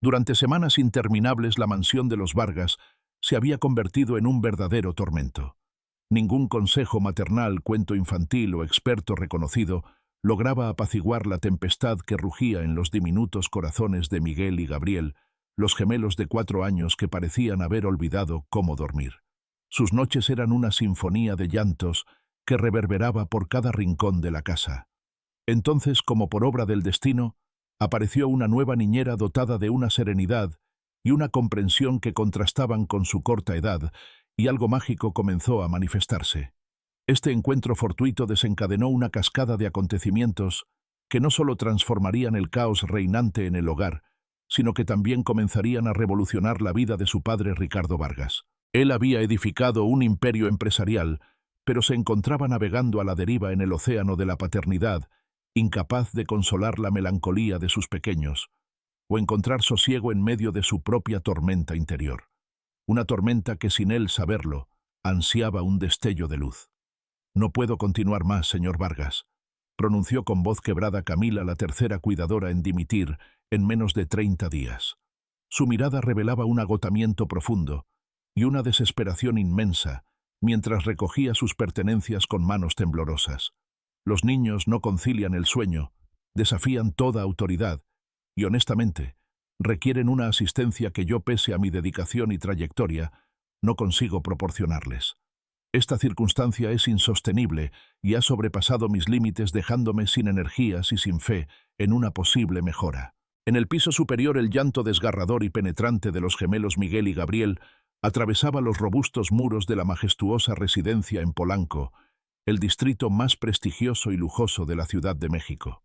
Durante semanas interminables la mansión de los Vargas se había convertido en un verdadero tormento. Ningún consejo maternal, cuento infantil o experto reconocido lograba apaciguar la tempestad que rugía en los diminutos corazones de Miguel y Gabriel, los gemelos de 4 años que parecían haber olvidado cómo dormir. Sus noches eran una sinfonía de llantos que reverberaba por cada rincón de la casa. Entonces, como por obra del destino, apareció una nueva niñera dotada de una serenidad y una comprensión que contrastaban con su corta edad, y algo mágico comenzó a manifestarse. Este encuentro fortuito desencadenó una cascada de acontecimientos que no solo transformarían el caos reinante en el hogar, sino que también comenzarían a revolucionar la vida de su padre Ricardo Vargas. Él había edificado un imperio empresarial, pero se encontraba navegando a la deriva en el océano de la paternidad, incapaz de consolar la melancolía de sus pequeños, o encontrar sosiego en medio de su propia tormenta interior. Una tormenta que, sin él saberlo, ansiaba un destello de luz. «No puedo continuar más, señor Vargas», pronunció con voz quebrada Camila, la tercera cuidadora en dimitir en menos de 30 días. Su mirada revelaba un agotamiento profundo y una desesperación inmensa mientras recogía sus pertenencias con manos temblorosas. Los niños no concilian el sueño, desafían toda autoridad y, honestamente, requieren una asistencia que yo, pese a mi dedicación y trayectoria, no consigo proporcionarles. Esta circunstancia es insostenible y ha sobrepasado mis límites, dejándome sin energías y sin fe en una posible mejora. En el piso superior, el llanto desgarrador y penetrante de los gemelos Miguel y Gabriel atravesaba los robustos muros de la majestuosa residencia en Polanco, el distrito más prestigioso y lujoso de la Ciudad de México.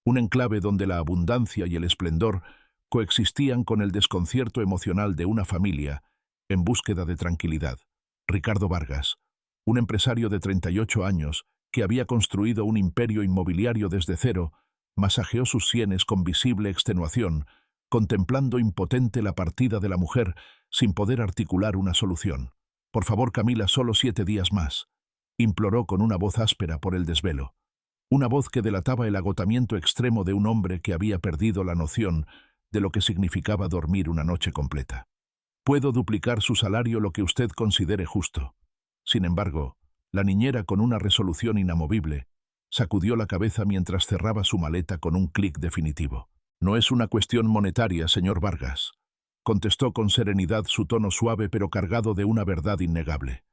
Un enclave donde la abundancia y el esplendor coexistían con el desconcierto emocional de una familia en búsqueda de tranquilidad. Ricardo Vargas, un empresario de 38 años que había construido un imperio inmobiliario desde cero, masajeó sus sienes con visible extenuación, contemplando impotente la partida de la mujer sin poder articular una solución. «Por favor, Camila, solo 7 días más», imploró con una voz áspera por el desvelo. Una voz que delataba el agotamiento extremo de un hombre que había perdido la noción de lo que significaba dormir una noche completa. «Puedo duplicar su salario, lo que usted considere justo». Sin embargo, la niñera, con una resolución inamovible, sacudió la cabeza mientras cerraba su maleta con un clic definitivo. «No es una cuestión monetaria, señor Vargas», contestó con serenidad, su tono suave pero cargado de una verdad innegable.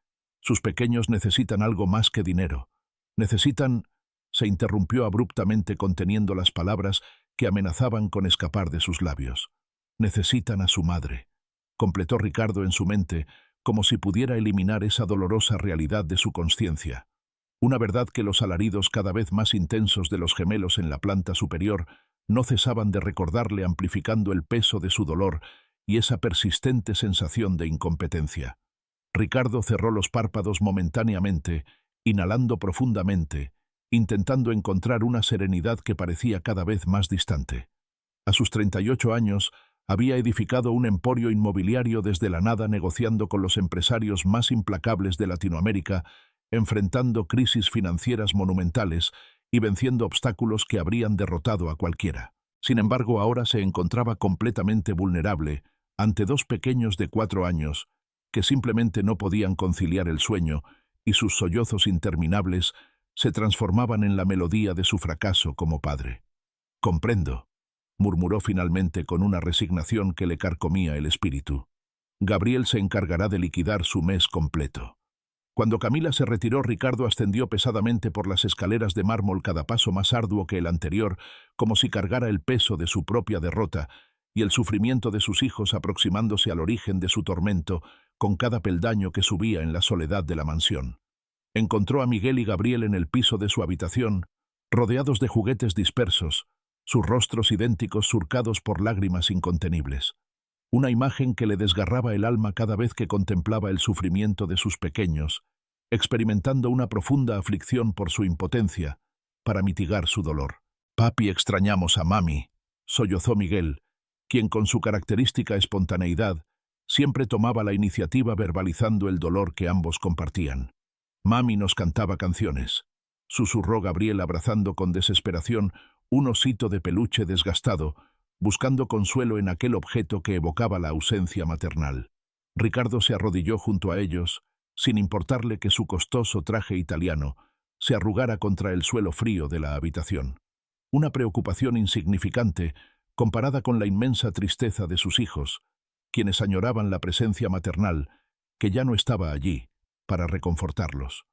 «Sus pequeños necesitan algo más que dinero. Necesitan…» Se interrumpió abruptamente, conteniendo las palabras que amenazaban con escapar de sus labios. «Necesitan a su madre», completó Ricardo en su mente, como si pudiera eliminar esa dolorosa realidad de su conciencia. Una verdad que los alaridos cada vez más intensos de los gemelos en la planta superior no cesaban de recordarle, amplificando el peso de su dolor y esa persistente sensación de incompetencia. Ricardo cerró los párpados momentáneamente, inhalando profundamente, intentando encontrar una serenidad que parecía cada vez más distante. A sus 38 años, había edificado un emporio inmobiliario desde la nada, negociando con los empresarios más implacables de Latinoamérica, enfrentando crisis financieras monumentales y venciendo obstáculos que habrían derrotado a cualquiera. Sin embargo, ahora se encontraba completamente vulnerable ante 2 pequeños de 4 años que simplemente no podían conciliar el sueño, y sus sollozos interminables se transformaban en la melodía de su fracaso como padre. «Comprendo», murmuró finalmente con una resignación que le carcomía el espíritu. «Gabriel se encargará de liquidar su mes completo». Cuando Camila se retiró, Ricardo ascendió pesadamente por las escaleras de mármol, cada paso más arduo que el anterior, como si cargara el peso de su propia derrota y el sufrimiento de sus hijos, aproximándose al origen de su tormento con cada peldaño que subía en la soledad de la mansión. Encontró a Miguel y Gabriel en el piso de su habitación, rodeados de juguetes dispersos, sus rostros idénticos surcados por lágrimas incontenibles. Una imagen que le desgarraba el alma cada vez que contemplaba el sufrimiento de sus pequeños, experimentando una profunda aflicción por su impotencia para mitigar su dolor. «Papi, extrañamos a mami», sollozó Miguel, quien con su característica espontaneidad siempre tomaba la iniciativa, verbalizando el dolor que ambos compartían. «Mami nos cantaba canciones», susurró Gabriel, abrazando con desesperación un osito de peluche desgastado, buscando consuelo en aquel objeto que evocaba la ausencia maternal. Ricardo se arrodilló junto a ellos, sin importarle que su costoso traje italiano se arrugara contra el suelo frío de la habitación. Una preocupación insignificante comparada con la inmensa tristeza de sus hijos, quienes añoraban la presencia maternal, que ya no estaba allí, para reconfortarlos.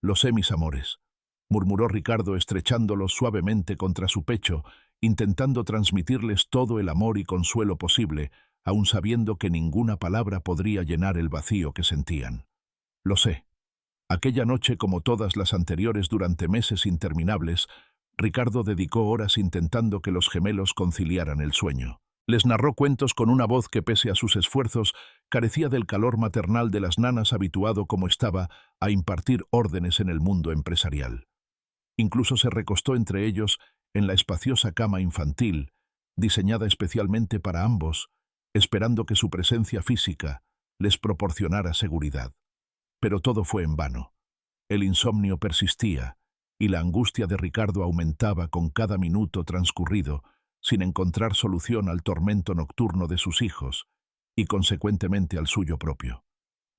«Lo sé, mis amores», murmuró Ricardo estrechándolos suavemente contra su pecho, intentando transmitirles todo el amor y consuelo posible, aun sabiendo que ninguna palabra podría llenar el vacío que sentían. «Lo sé». Aquella noche, como todas las anteriores durante meses interminables, Ricardo dedicó horas intentando que los gemelos conciliaran el sueño. Les narró cuentos con una voz que, pese a sus esfuerzos, carecía del calor maternal de las nanas, habituado como estaba a impartir órdenes en el mundo empresarial. Incluso se recostó entre ellos en la espaciosa cama infantil, diseñada especialmente para ambos, esperando que su presencia física les proporcionara seguridad. Pero todo fue en vano. El insomnio persistía, y la angustia de Ricardo aumentaba con cada minuto transcurrido, sin encontrar solución al tormento nocturno de sus hijos y, consecuentemente, al suyo propio.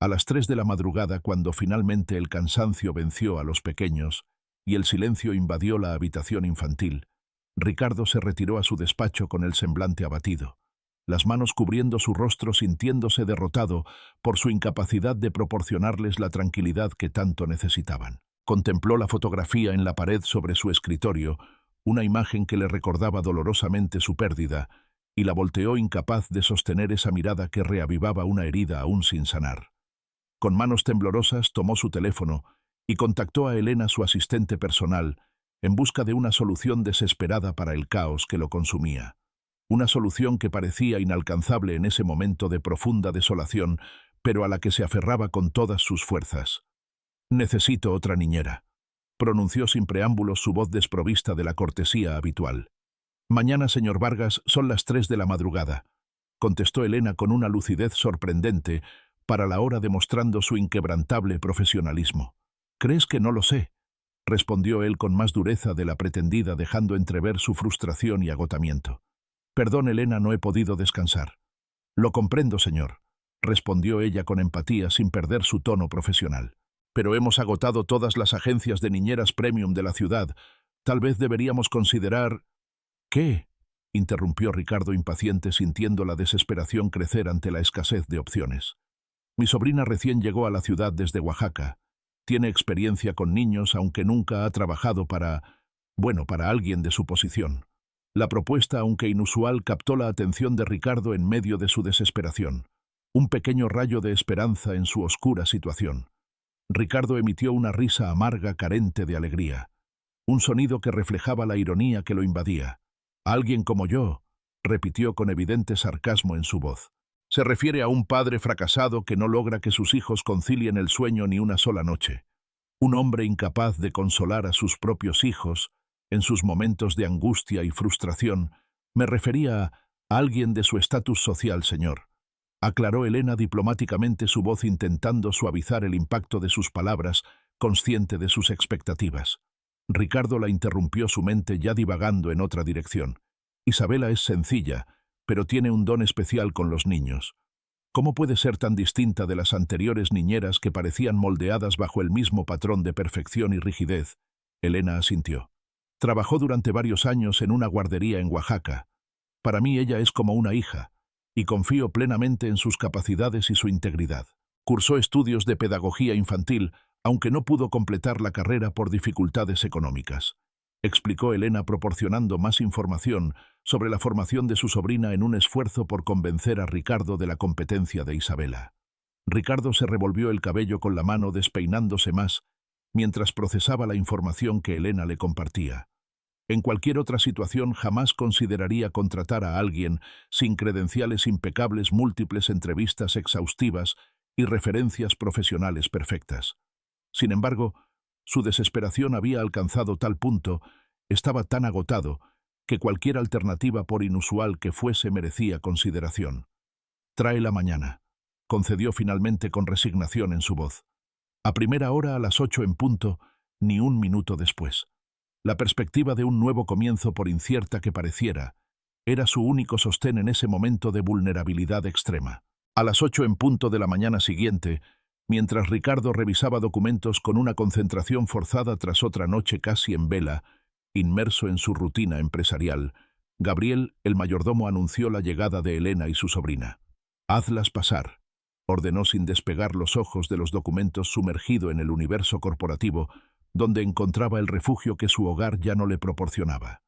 A las 3 de la madrugada, cuando finalmente el cansancio venció a los pequeños y el silencio invadió la habitación infantil, Ricardo se retiró a su despacho con el semblante abatido, las manos cubriendo su rostro, sintiéndose derrotado por su incapacidad de proporcionarles la tranquilidad que tanto necesitaban. Contempló la fotografía en la pared sobre su escritorio, una imagen que le recordaba dolorosamente su pérdida, y la volteó, incapaz de sostener esa mirada que reavivaba una herida aún sin sanar. Con manos temblorosas tomó su teléfono y contactó a Elena, su asistente personal, en busca de una solución desesperada para el caos que lo consumía. Una solución que parecía inalcanzable en ese momento de profunda desolación, pero a la que se aferraba con todas sus fuerzas. «Necesito otra niñera», pronunció sin preámbulos, su voz desprovista de la cortesía habitual. «Mañana, señor Vargas, son las 3 de la madrugada», contestó Elena con una lucidez sorprendente para la hora, demostrando su inquebrantable profesionalismo. «¿Crees que no lo sé?», respondió él con más dureza de la pretendida, dejando entrever su frustración y agotamiento. «Perdón, Elena, no he podido descansar». «Lo comprendo, señor», respondió ella con empatía, sin perder su tono profesional. «Pero hemos agotado todas las agencias de niñeras premium de la ciudad. Tal vez deberíamos considerar...» «¿Qué?», interrumpió Ricardo, impaciente, sintiendo la desesperación crecer ante la escasez de opciones. «Mi sobrina recién llegó a la ciudad desde Oaxaca. Tiene experiencia con niños, aunque nunca ha trabajado para alguien de su posición». La propuesta, aunque inusual, captó la atención de Ricardo en medio de su desesperación. Un pequeño rayo de esperanza en su oscura situación. Ricardo emitió una risa amarga, carente de alegría. Un sonido que reflejaba la ironía que lo invadía. «Alguien como yo», repitió con evidente sarcasmo en su voz. «Se refiere a un padre fracasado que no logra que sus hijos concilien el sueño ni una sola noche. Un hombre incapaz de consolar a sus propios hijos en sus momentos de angustia y frustración. Me refería a alguien de su estatus social, señor», aclaró Elena diplomáticamente, su voz intentando suavizar el impacto de sus palabras, consciente de sus expectativas. Ricardo la interrumpió, su mente ya divagando en otra dirección. «Isabela es sencilla, pero tiene un don especial con los niños. ¿Cómo puede ser tan distinta de las anteriores niñeras que parecían moldeadas bajo el mismo patrón de perfección y rigidez?» Elena asintió. «Trabajó durante varios años en una guardería en Oaxaca. Para mí ella es como una hija, y confío plenamente en sus capacidades y su integridad. Cursó estudios de pedagogía infantil, aunque no pudo completar la carrera por dificultades económicas», explicó Elena, proporcionando más información sobre la formación de su sobrina en un esfuerzo por convencer a Ricardo de la competencia de Isabela. Ricardo se revolvió el cabello con la mano, despeinándose más, mientras procesaba la información que Elena le compartía. En cualquier otra situación jamás consideraría contratar a alguien sin credenciales impecables, múltiples entrevistas exhaustivas y referencias profesionales perfectas. Sin embargo, su desesperación había alcanzado tal punto, estaba tan agotado, que cualquier alternativa, por inusual que fuese, merecía consideración. «Tráela mañana», concedió finalmente con resignación en su voz. «A primera hora, a las 8 en punto, ni un minuto después». La perspectiva de un nuevo comienzo, por incierta que pareciera, Era su único sostén en ese momento de vulnerabilidad extrema. A las 8 en punto de la mañana siguiente, mientras Ricardo revisaba documentos con una concentración forzada tras otra noche casi en vela, inmerso en su rutina empresarial, Gabriel, el mayordomo, anunció la llegada de Elena y su sobrina. «Hazlas pasar», ordenó sin despegar los ojos de los documentos, sumergido en el universo corporativo, donde encontraba el refugio que su hogar ya no le proporcionaba.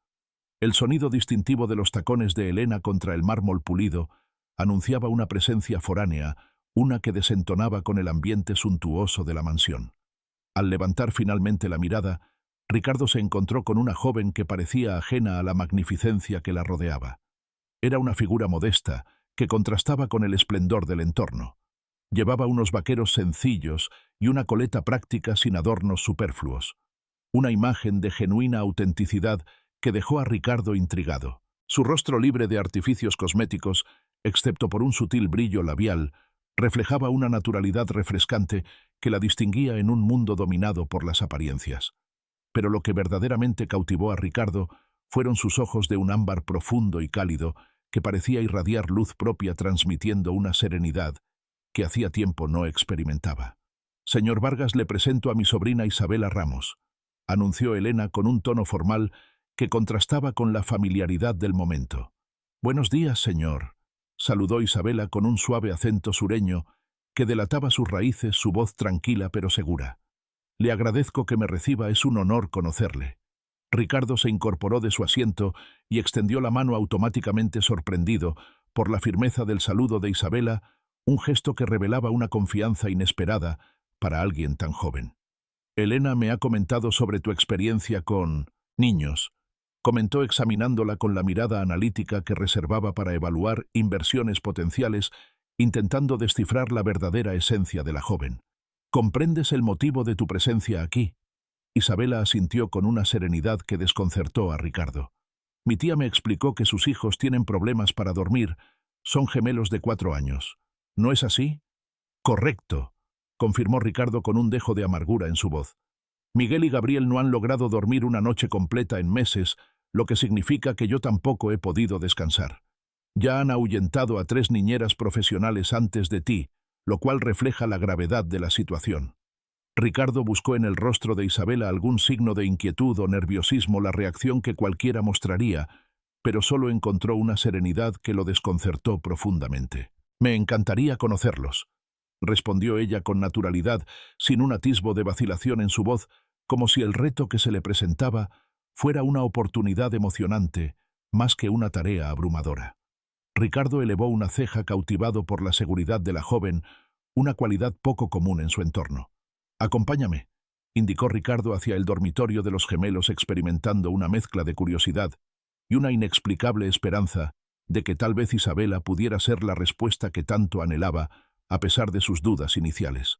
El sonido distintivo de los tacones de Elena contra el mármol pulido anunciaba una presencia foránea, una que desentonaba con el ambiente suntuoso de la mansión. Al levantar finalmente la mirada, Ricardo se encontró con una joven que parecía ajena a la magnificencia que la rodeaba. Era una figura modesta, que contrastaba con el esplendor del entorno. Llevaba unos vaqueros sencillos y una coleta práctica sin adornos superfluos. Una imagen de genuina autenticidad que dejó a Ricardo intrigado. Su rostro, libre de artificios cosméticos, excepto por un sutil brillo labial, reflejaba una naturalidad refrescante que la distinguía en un mundo dominado por las apariencias. Pero lo que verdaderamente cautivó a Ricardo fueron sus ojos de un ámbar profundo y cálido que parecía irradiar luz propia, transmitiendo una serenidad que hacía tiempo no experimentaba. «Señor Vargas, le presento a mi sobrina Isabela Ramos», anunció Elena con un tono formal que contrastaba con la familiaridad del momento. «Buenos días, señor», saludó Isabela con un suave acento sureño que delataba sus raíces, su voz tranquila pero segura. «Le agradezco que me reciba, es un honor conocerle». Ricardo se incorporó de su asiento y extendió la mano automáticamente, sorprendido por la firmeza del saludo de Isabela, un gesto que revelaba una confianza inesperada para alguien tan joven. «Elena me ha comentado sobre tu experiencia con niños», comentó examinándola con la mirada analítica que reservaba para evaluar inversiones potenciales, intentando descifrar la verdadera esencia de la joven. «¿Comprendes el motivo de tu presencia aquí?». Isabela asintió con una serenidad que desconcertó a Ricardo. «Mi tía me explicó que sus hijos tienen problemas para dormir. Son gemelos de 4 años. ¿No es así?». «Correcto», confirmó Ricardo con un dejo de amargura en su voz. «Miguel y Gabriel no han logrado dormir una noche completa en meses, lo que significa que yo tampoco he podido descansar. Ya han ahuyentado a 3 niñeras profesionales antes de ti, lo cual refleja la gravedad de la situación». Ricardo buscó en el rostro de Isabela algún signo de inquietud o nerviosismo, la reacción que cualquiera mostraría, pero solo encontró una serenidad que lo desconcertó profundamente. «Me encantaría conocerlos», respondió ella con naturalidad, sin un atisbo de vacilación en su voz, como si el reto que se le presentaba fuera una oportunidad emocionante, más que una tarea abrumadora. Ricardo elevó una ceja, cautivado por la seguridad de la joven, una cualidad poco común en su entorno. «Acompáñame», indicó Ricardo hacia el dormitorio de los gemelos, experimentando una mezcla de curiosidad y una inexplicable esperanza de que tal vez Isabela pudiera ser la respuesta que tanto anhelaba, a pesar de sus dudas iniciales.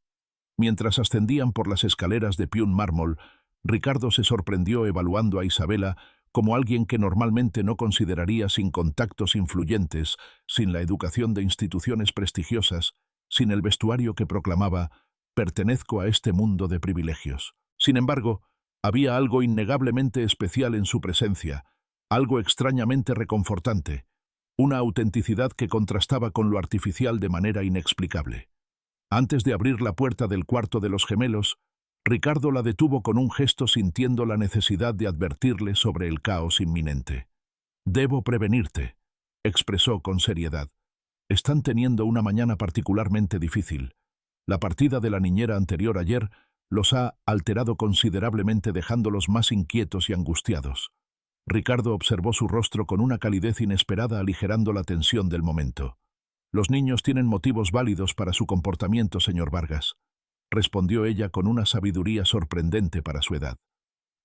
Mientras ascendían por las escaleras de piun mármol, Ricardo se sorprendió evaluando a Isabela como alguien que normalmente no consideraría, sin contactos influyentes, sin la educación de instituciones prestigiosas, sin el vestuario que proclamaba «pertenezco a este mundo de privilegios». Sin embargo, había algo innegablemente especial en su presencia, algo extrañamente reconfortante, una autenticidad que contrastaba con lo artificial de manera inexplicable. Antes de abrir la puerta del cuarto de los gemelos, Ricardo la detuvo con un gesto, sintiendo la necesidad de advertirle sobre el caos inminente. «Debo prevenirte», expresó con seriedad. «Están teniendo una mañana particularmente difícil. La partida de la niñera anterior ayer los ha alterado considerablemente, dejándolos más inquietos y angustiados». Ricardo observó su rostro con una calidez inesperada, aligerando la tensión del momento. «Los niños tienen motivos válidos para su comportamiento, señor Vargas», respondió ella con una sabiduría sorprendente para su edad.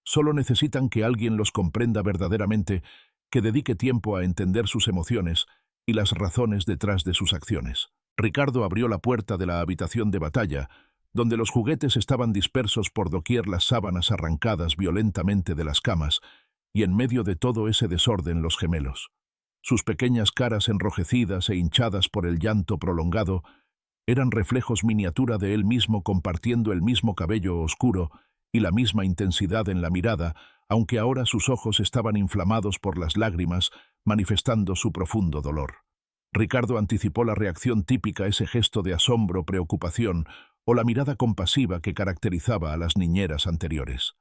«Solo necesitan que alguien los comprenda verdaderamente, que dedique tiempo a entender sus emociones y las razones detrás de sus acciones». Ricardo abrió la puerta de la habitación de batalla, donde los juguetes estaban dispersos por doquier, las sábanas arrancadas violentamente de las camas, y en medio de todo ese desorden los gemelos. Sus pequeñas caras, enrojecidas e hinchadas por el llanto prolongado, eran reflejos miniatura de él mismo, compartiendo el mismo cabello oscuro y la misma intensidad en la mirada, aunque ahora sus ojos estaban inflamados por las lágrimas, manifestando su profundo dolor. Ricardo anticipó la reacción típica, ese gesto de asombro, preocupación o la mirada compasiva que caracterizaba a las niñeras anteriores.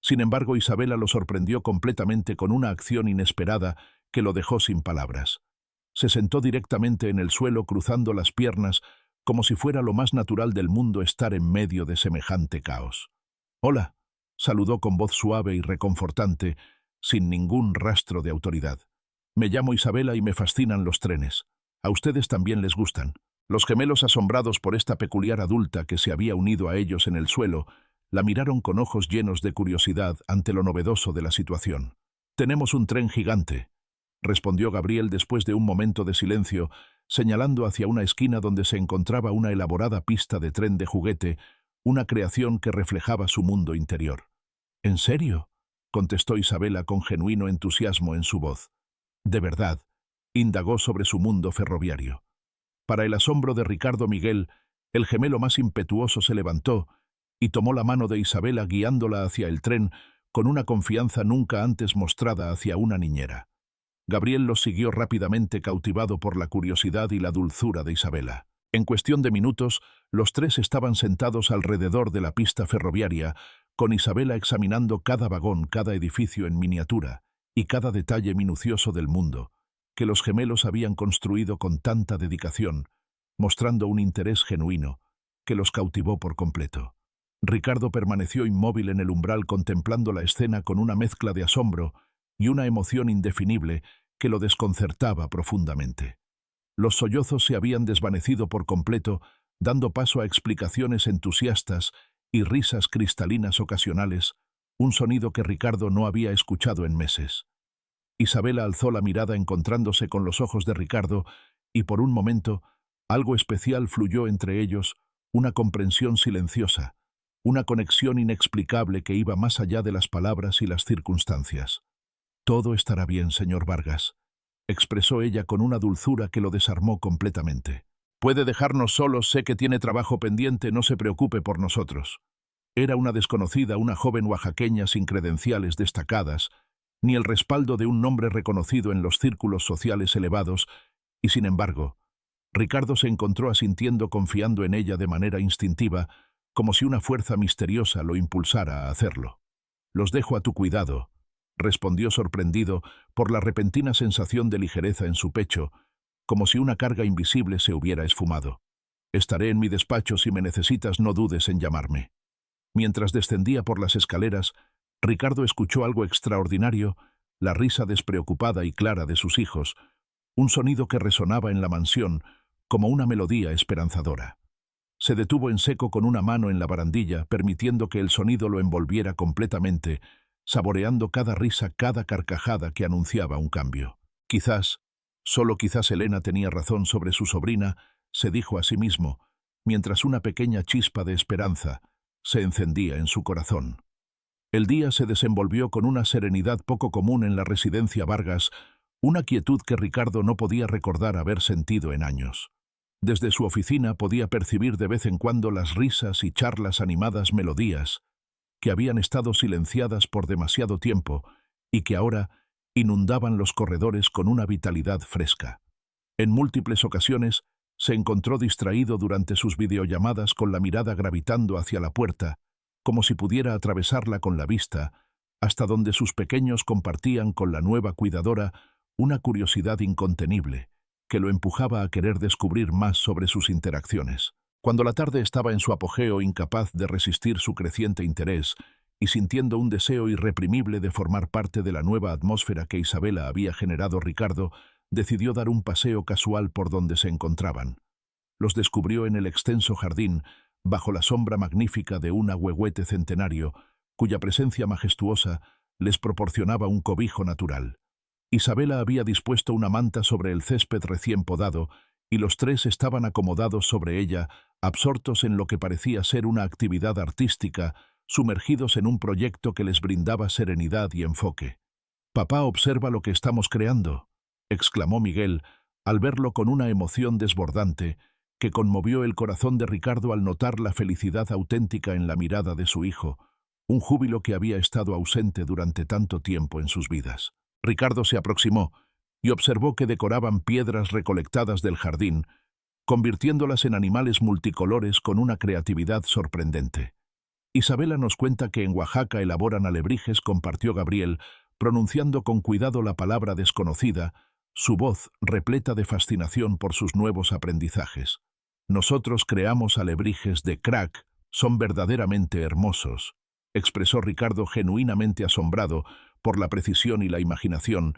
Sin embargo, Isabela lo sorprendió completamente con una acción inesperada que lo dejó sin palabras. Se sentó directamente en el suelo, cruzando las piernas, como si fuera lo más natural del mundo estar en medio de semejante caos. «Hola», saludó con voz suave y reconfortante, sin ningún rastro de autoridad. «Me llamo Isabela y me fascinan los trenes. A ustedes también les gustan». Los gemelos, asombrados por esta peculiar adulta que se había unido a ellos en el suelo, la miraron con ojos llenos de curiosidad ante lo novedoso de la situación. «Tenemos un tren gigante», respondió Gabriel después de un momento de silencio, señalando hacia una esquina donde se encontraba una elaborada pista de tren de juguete, una creación que reflejaba su mundo interior. «¿En serio?», contestó Isabela con genuino entusiasmo en su voz. «¿De verdad?», indagó sobre su mundo ferroviario. Para el asombro de Ricardo Miguel, el gemelo más impetuoso se levantó y tomó la mano de Isabela, guiándola hacia el tren con una confianza nunca antes mostrada hacia una niñera. Gabriel los siguió rápidamente, cautivado por la curiosidad y la dulzura de Isabela. En cuestión de minutos, los tres estaban sentados alrededor de la pista ferroviaria, con Isabela examinando cada vagón, cada edificio en miniatura y cada detalle minucioso del mundo que los gemelos habían construido con tanta dedicación, mostrando un interés genuino que los cautivó por completo. Ricardo permaneció inmóvil en el umbral, contemplando la escena con una mezcla de asombro y una emoción indefinible que lo desconcertaba profundamente. Los sollozos se habían desvanecido por completo, dando paso a explicaciones entusiastas y risas cristalinas ocasionales, un sonido que Ricardo no había escuchado en meses. Isabela alzó la mirada encontrándose con los ojos de Ricardo y por un momento algo especial fluyó entre ellos, una comprensión silenciosa, una conexión inexplicable que iba más allá de las palabras y las circunstancias. «Todo estará bien, señor Vargas», expresó ella con una dulzura que lo desarmó completamente. «Puede dejarnos solos, sé que tiene trabajo pendiente, no se preocupe por nosotros». Era una desconocida, una joven oaxaqueña sin credenciales destacadas, ni el respaldo de un nombre reconocido en los círculos sociales elevados, y sin embargo, Ricardo se encontró asintiendo, confiando en ella de manera instintiva, como si una fuerza misteriosa lo impulsara a hacerlo. «Los dejo a tu cuidado», respondió sorprendido por la repentina sensación de ligereza en su pecho, como si una carga invisible se hubiera esfumado. «Estaré en mi despacho, si me necesitas no dudes en llamarme». Mientras descendía por las escaleras, Ricardo escuchó algo extraordinario, la risa despreocupada y clara de sus hijos, un sonido que resonaba en la mansión como una melodía esperanzadora. Se detuvo en seco con una mano en la barandilla, permitiendo que el sonido lo envolviera completamente, saboreando cada risa, cada carcajada que anunciaba un cambio. Quizás, solo quizás Elena tenía razón sobre su sobrina, se dijo a sí mismo, mientras una pequeña chispa de esperanza se encendía en su corazón. El día se desenvolvió con una serenidad poco común en la residencia Vargas, una quietud que Ricardo no podía recordar haber sentido en años. Desde su oficina podía percibir de vez en cuando las risas y charlas animadas, melodías que habían estado silenciadas por demasiado tiempo y que ahora inundaban los corredores con una vitalidad fresca. En múltiples ocasiones se encontró distraído durante sus videollamadas, con la mirada gravitando hacia la puerta, como si pudiera atravesarla con la vista, hasta donde sus pequeños compartían con la nueva cuidadora una curiosidad incontenible, que lo empujaba a querer descubrir más sobre sus interacciones. Cuando la tarde estaba en su apogeo, incapaz de resistir su creciente interés y sintiendo un deseo irreprimible de formar parte de la nueva atmósfera que Isabela había generado, Ricardo decidió dar un paseo casual por donde se encontraban. Los descubrió en el extenso jardín, bajo la sombra magnífica de un ahuehuete centenario, cuya presencia majestuosa les proporcionaba un cobijo natural. Isabela había dispuesto una manta sobre el césped recién podado, y los tres estaban acomodados sobre ella, absortos en lo que parecía ser una actividad artística, sumergidos en un proyecto que les brindaba serenidad y enfoque. «Papá, observa lo que estamos creando», exclamó Miguel, al verlo con una emoción desbordante, que conmovió el corazón de Ricardo al notar la felicidad auténtica en la mirada de su hijo, un júbilo que había estado ausente durante tanto tiempo en sus vidas. Ricardo se aproximó y observó que decoraban piedras recolectadas del jardín, convirtiéndolas en animales multicolores con una creatividad sorprendente. Isabela nos cuenta que en Oaxaca elaboran alebrijes, compartió Gabriel, pronunciando con cuidado la palabra desconocida, su voz repleta de fascinación por sus nuevos aprendizajes. Nosotros creamos alebrijes de crack, son verdaderamente hermosos, expresó Ricardo genuinamente asombrado por la precisión y la imaginación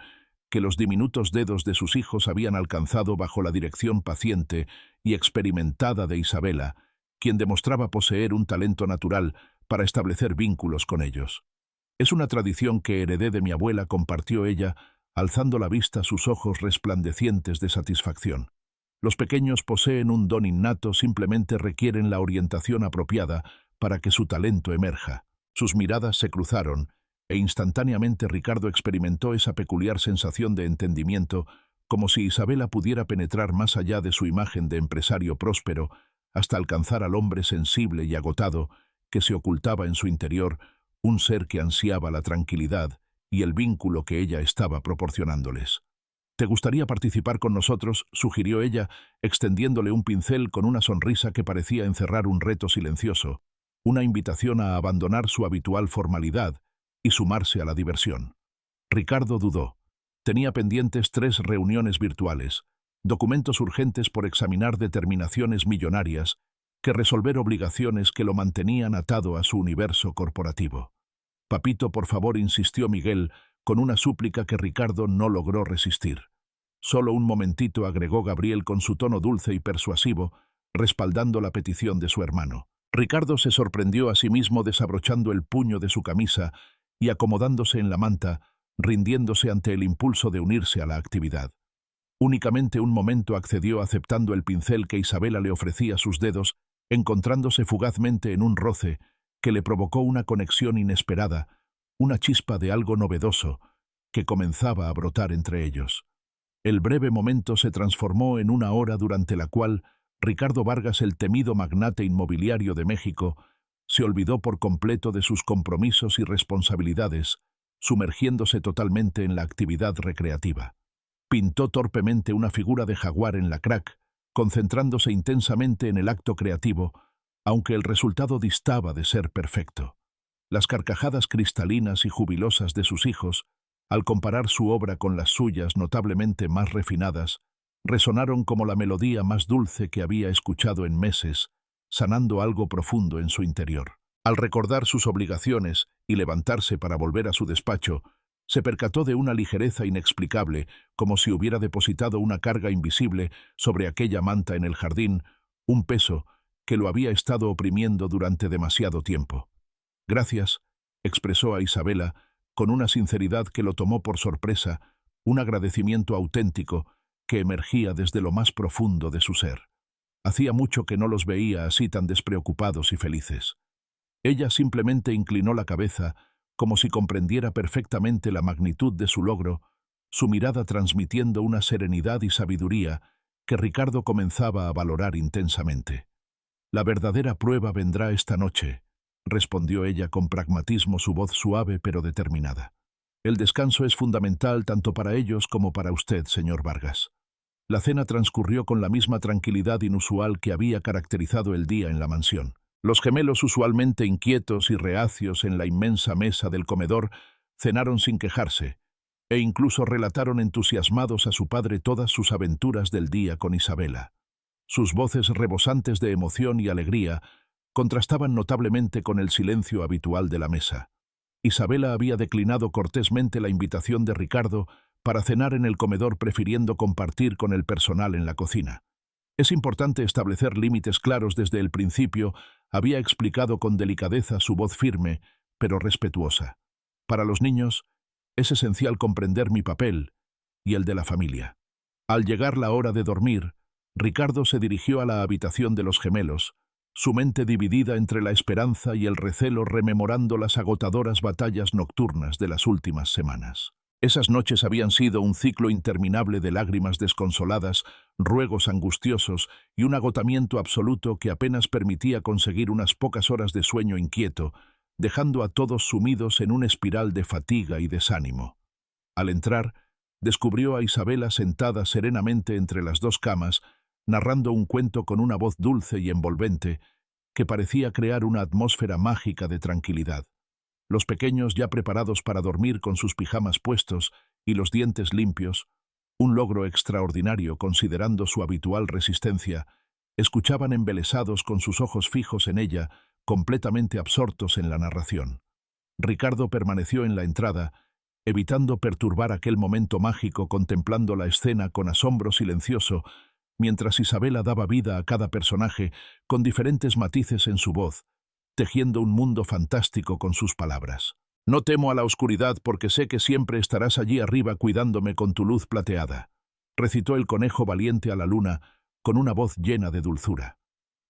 que los diminutos dedos de sus hijos habían alcanzado bajo la dirección paciente y experimentada de Isabela, quien demostraba poseer un talento natural para establecer vínculos con ellos. Es una tradición que heredé de mi abuela, compartió ella, alzando la vista, sus ojos resplandecientes de satisfacción. Los pequeños poseen un don innato, simplemente requieren la orientación apropiada para que su talento emerja. Sus miradas se cruzaron, e instantáneamente Ricardo experimentó esa peculiar sensación de entendimiento, como si Isabela pudiera penetrar más allá de su imagen de empresario próspero, hasta alcanzar al hombre sensible y agotado que se ocultaba en su interior, un ser que ansiaba la tranquilidad y el vínculo que ella estaba proporcionándoles. «¿Te gustaría participar con nosotros?», sugirió ella, extendiéndole un pincel con una sonrisa que parecía encerrar un reto silencioso, una invitación a abandonar su habitual formalidad y sumarse a la diversión. Ricardo dudó. Tenía pendientes 3 reuniones virtuales, documentos urgentes por examinar, determinaciones millonarias, que resolver, obligaciones que lo mantenían atado a su universo corporativo. «Papito, por favor», insistió Miguel, con una súplica que Ricardo no logró resistir. «Solo un momentito», agregó Gabriel con su tono dulce y persuasivo, respaldando la petición de su hermano. Ricardo se sorprendió a sí mismo desabrochando el puño de su camisa y acomodándose en la manta, rindiéndose ante el impulso de unirse a la actividad. Únicamente un momento accedió, aceptando el pincel que Isabela le ofrecía a sus dedos, encontrándose fugazmente en un roce que le provocó una conexión inesperada, una chispa de algo novedoso que comenzaba a brotar entre ellos. El breve momento se transformó en una hora durante la cual Ricardo Vargas, el temido magnate inmobiliario de México, se olvidó por completo de sus compromisos y responsabilidades, sumergiéndose totalmente en la actividad recreativa. Pintó torpemente una figura de jaguar en la crack, concentrándose intensamente en el acto creativo, aunque el resultado distaba de ser perfecto. Las carcajadas cristalinas y jubilosas de sus hijos, al comparar su obra con las suyas notablemente más refinadas, resonaron como la melodía más dulce que había escuchado en meses, sanando algo profundo en su interior. Al recordar sus obligaciones y levantarse para volver a su despacho, se percató de una ligereza inexplicable, como si hubiera depositado una carga invisible sobre aquella manta en el jardín, un peso que lo había estado oprimiendo durante demasiado tiempo. «Gracias», expresó a Isabela, con una sinceridad que lo tomó por sorpresa, un agradecimiento auténtico que emergía desde lo más profundo de su ser. Hacía mucho que no los veía así, tan despreocupados y felices. Ella simplemente inclinó la cabeza, como si comprendiera perfectamente la magnitud de su logro, su mirada transmitiendo una serenidad y sabiduría que Ricardo comenzaba a valorar intensamente. «La verdadera prueba vendrá esta noche», respondió ella con pragmatismo, su voz suave pero determinada. «El descanso es fundamental tanto para ellos como para usted, señor Vargas». La cena transcurrió con la misma tranquilidad inusual que había caracterizado el día en la mansión. Los gemelos, usualmente inquietos y reacios en la inmensa mesa del comedor, cenaron sin quejarse, e incluso relataron entusiasmados a su padre todas sus aventuras del día con Isabela. Sus voces rebosantes de emoción y alegría contrastaban notablemente con el silencio habitual de la mesa. Isabela había declinado cortésmente la invitación de Ricardo para cenar en el comedor, prefiriendo compartir con el personal en la cocina. «Es importante establecer límites claros desde el principio», había explicado con delicadeza, su voz firme, pero respetuosa. «Para los niños es esencial comprender mi papel y el de la familia». Al llegar la hora de dormir, Ricardo se dirigió a la habitación de los gemelos, su mente dividida entre la esperanza y el recelo, rememorando las agotadoras batallas nocturnas de las últimas semanas. Esas noches habían sido un ciclo interminable de lágrimas desconsoladas, ruegos angustiosos y un agotamiento absoluto que apenas permitía conseguir unas pocas horas de sueño inquieto, dejando a todos sumidos en una espiral de fatiga y desánimo. Al entrar, descubrió a Isabela sentada serenamente entre las dos camas, narrando un cuento con una voz dulce y envolvente que parecía crear una atmósfera mágica de tranquilidad. Los pequeños, ya preparados para dormir con sus pijamas puestos y los dientes limpios, un logro extraordinario considerando su habitual resistencia, escuchaban embelesados con sus ojos fijos en ella, completamente absortos en la narración. Ricardo permaneció en la entrada, evitando perturbar aquel momento mágico, contemplando la escena con asombro silencioso, mientras Isabela daba vida a cada personaje con diferentes matices en su voz, tejiendo un mundo fantástico con sus palabras. «No temo a la oscuridad porque sé que siempre estarás allí arriba cuidándome con tu luz plateada», recitó el conejo valiente a la luna con una voz llena de dulzura.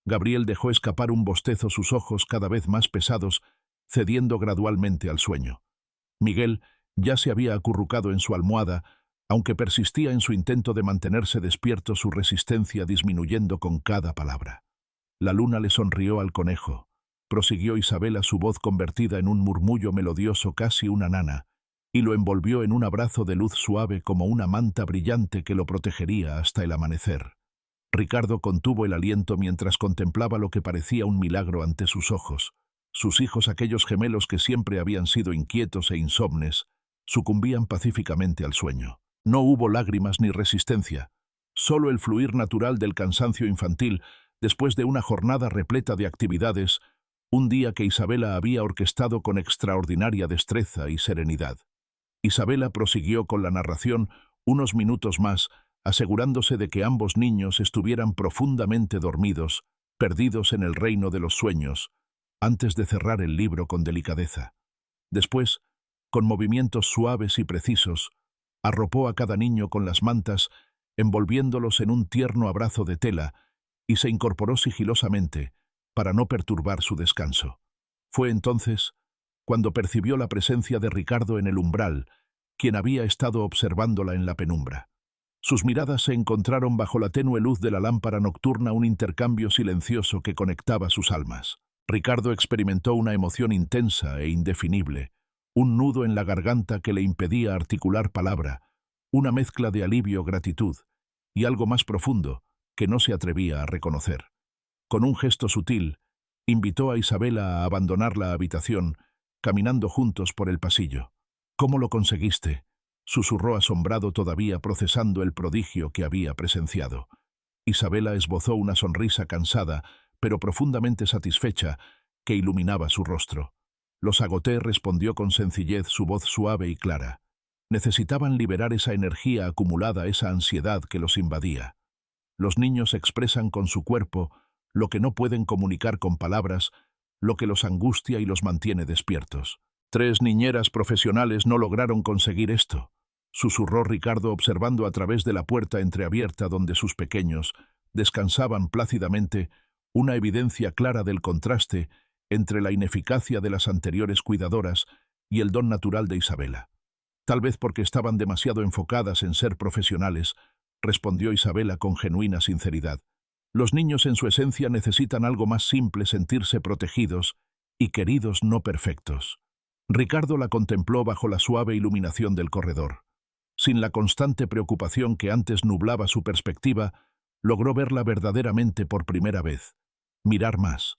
Gabriel dejó escapar un bostezo, sus ojos cada vez más pesados, cediendo gradualmente al sueño. Miguel ya se había acurrucado en su almohada, aunque persistía en su intento de mantenerse despierto, su resistencia disminuyendo con cada palabra. La luna le sonrió al conejo. Prosiguió Isabela, su voz convertida en un murmullo melodioso, casi una nana, y lo envolvió en un abrazo de luz suave como una manta brillante que lo protegería hasta el amanecer. Ricardo contuvo el aliento mientras contemplaba lo que parecía un milagro ante sus ojos. Sus hijos, aquellos gemelos que siempre habían sido inquietos e insomnes, sucumbían pacíficamente al sueño. No hubo lágrimas ni resistencia, solo el fluir natural del cansancio infantil después de una jornada repleta de actividades, un día que Isabela había orquestado con extraordinaria destreza y serenidad. Isabela prosiguió con la narración unos minutos más, asegurándose de que ambos niños estuvieran profundamente dormidos, perdidos en el reino de los sueños, antes de cerrar el libro con delicadeza. Después, con movimientos suaves y precisos, arropó a cada niño con las mantas, envolviéndolos en un tierno abrazo de tela, y se incorporó sigilosamente, para no perturbar su descanso. Fue entonces cuando percibió la presencia de Ricardo en el umbral, quien había estado observándola en la penumbra. Sus miradas se encontraron bajo la tenue luz de la lámpara nocturna, un intercambio silencioso que conectaba sus almas. Ricardo experimentó una emoción intensa e indefinible, un nudo en la garganta que le impedía articular palabra, una mezcla de alivio, gratitud y algo más profundo que no se atrevía a reconocer. Con un gesto sutil, invitó a Isabela a abandonar la habitación, caminando juntos por el pasillo. «¿Cómo lo conseguiste?», susurró asombrado, todavía procesando el prodigio que había presenciado. Isabela esbozó una sonrisa cansada, pero profundamente satisfecha, que iluminaba su rostro. «Los agoté», respondió con sencillez, su voz suave y clara. Necesitaban liberar esa energía acumulada, esa ansiedad que los invadía. Los niños expresan con su cuerpo lo que no pueden comunicar con palabras, lo que los angustia y los mantiene despiertos. «3 niñeras profesionales no lograron conseguir esto», susurró Ricardo, observando a través de la puerta entreabierta donde sus pequeños descansaban plácidamente, una evidencia clara del contraste entre la ineficacia de las anteriores cuidadoras y el don natural de Isabela. «Tal vez porque estaban demasiado enfocadas en ser profesionales», respondió Isabela con genuina sinceridad. «Los niños en su esencia necesitan algo más simple, sentirse protegidos y queridos, no perfectos». Ricardo la contempló bajo la suave iluminación del corredor. Sin la constante preocupación que antes nublaba su perspectiva, logró verla verdaderamente por primera vez. Mirar más,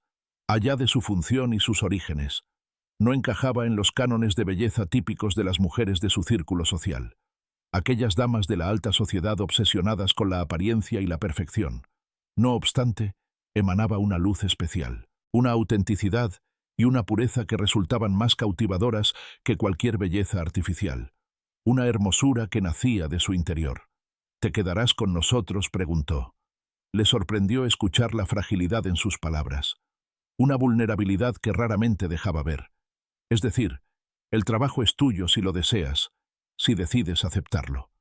allá de su función y sus orígenes. No encajaba en los cánones de belleza típicos de las mujeres de su círculo social. Aquellas damas de la alta sociedad obsesionadas con la apariencia y la perfección. No obstante, emanaba una luz especial, una autenticidad y una pureza que resultaban más cautivadoras que cualquier belleza artificial. Una hermosura que nacía de su interior. «¿Te quedarás con nosotros?», preguntó. Le sorprendió escuchar la fragilidad en sus palabras, una vulnerabilidad que raramente dejaba ver. «Es decir, el trabajo es tuyo si lo deseas, si decides aceptarlo».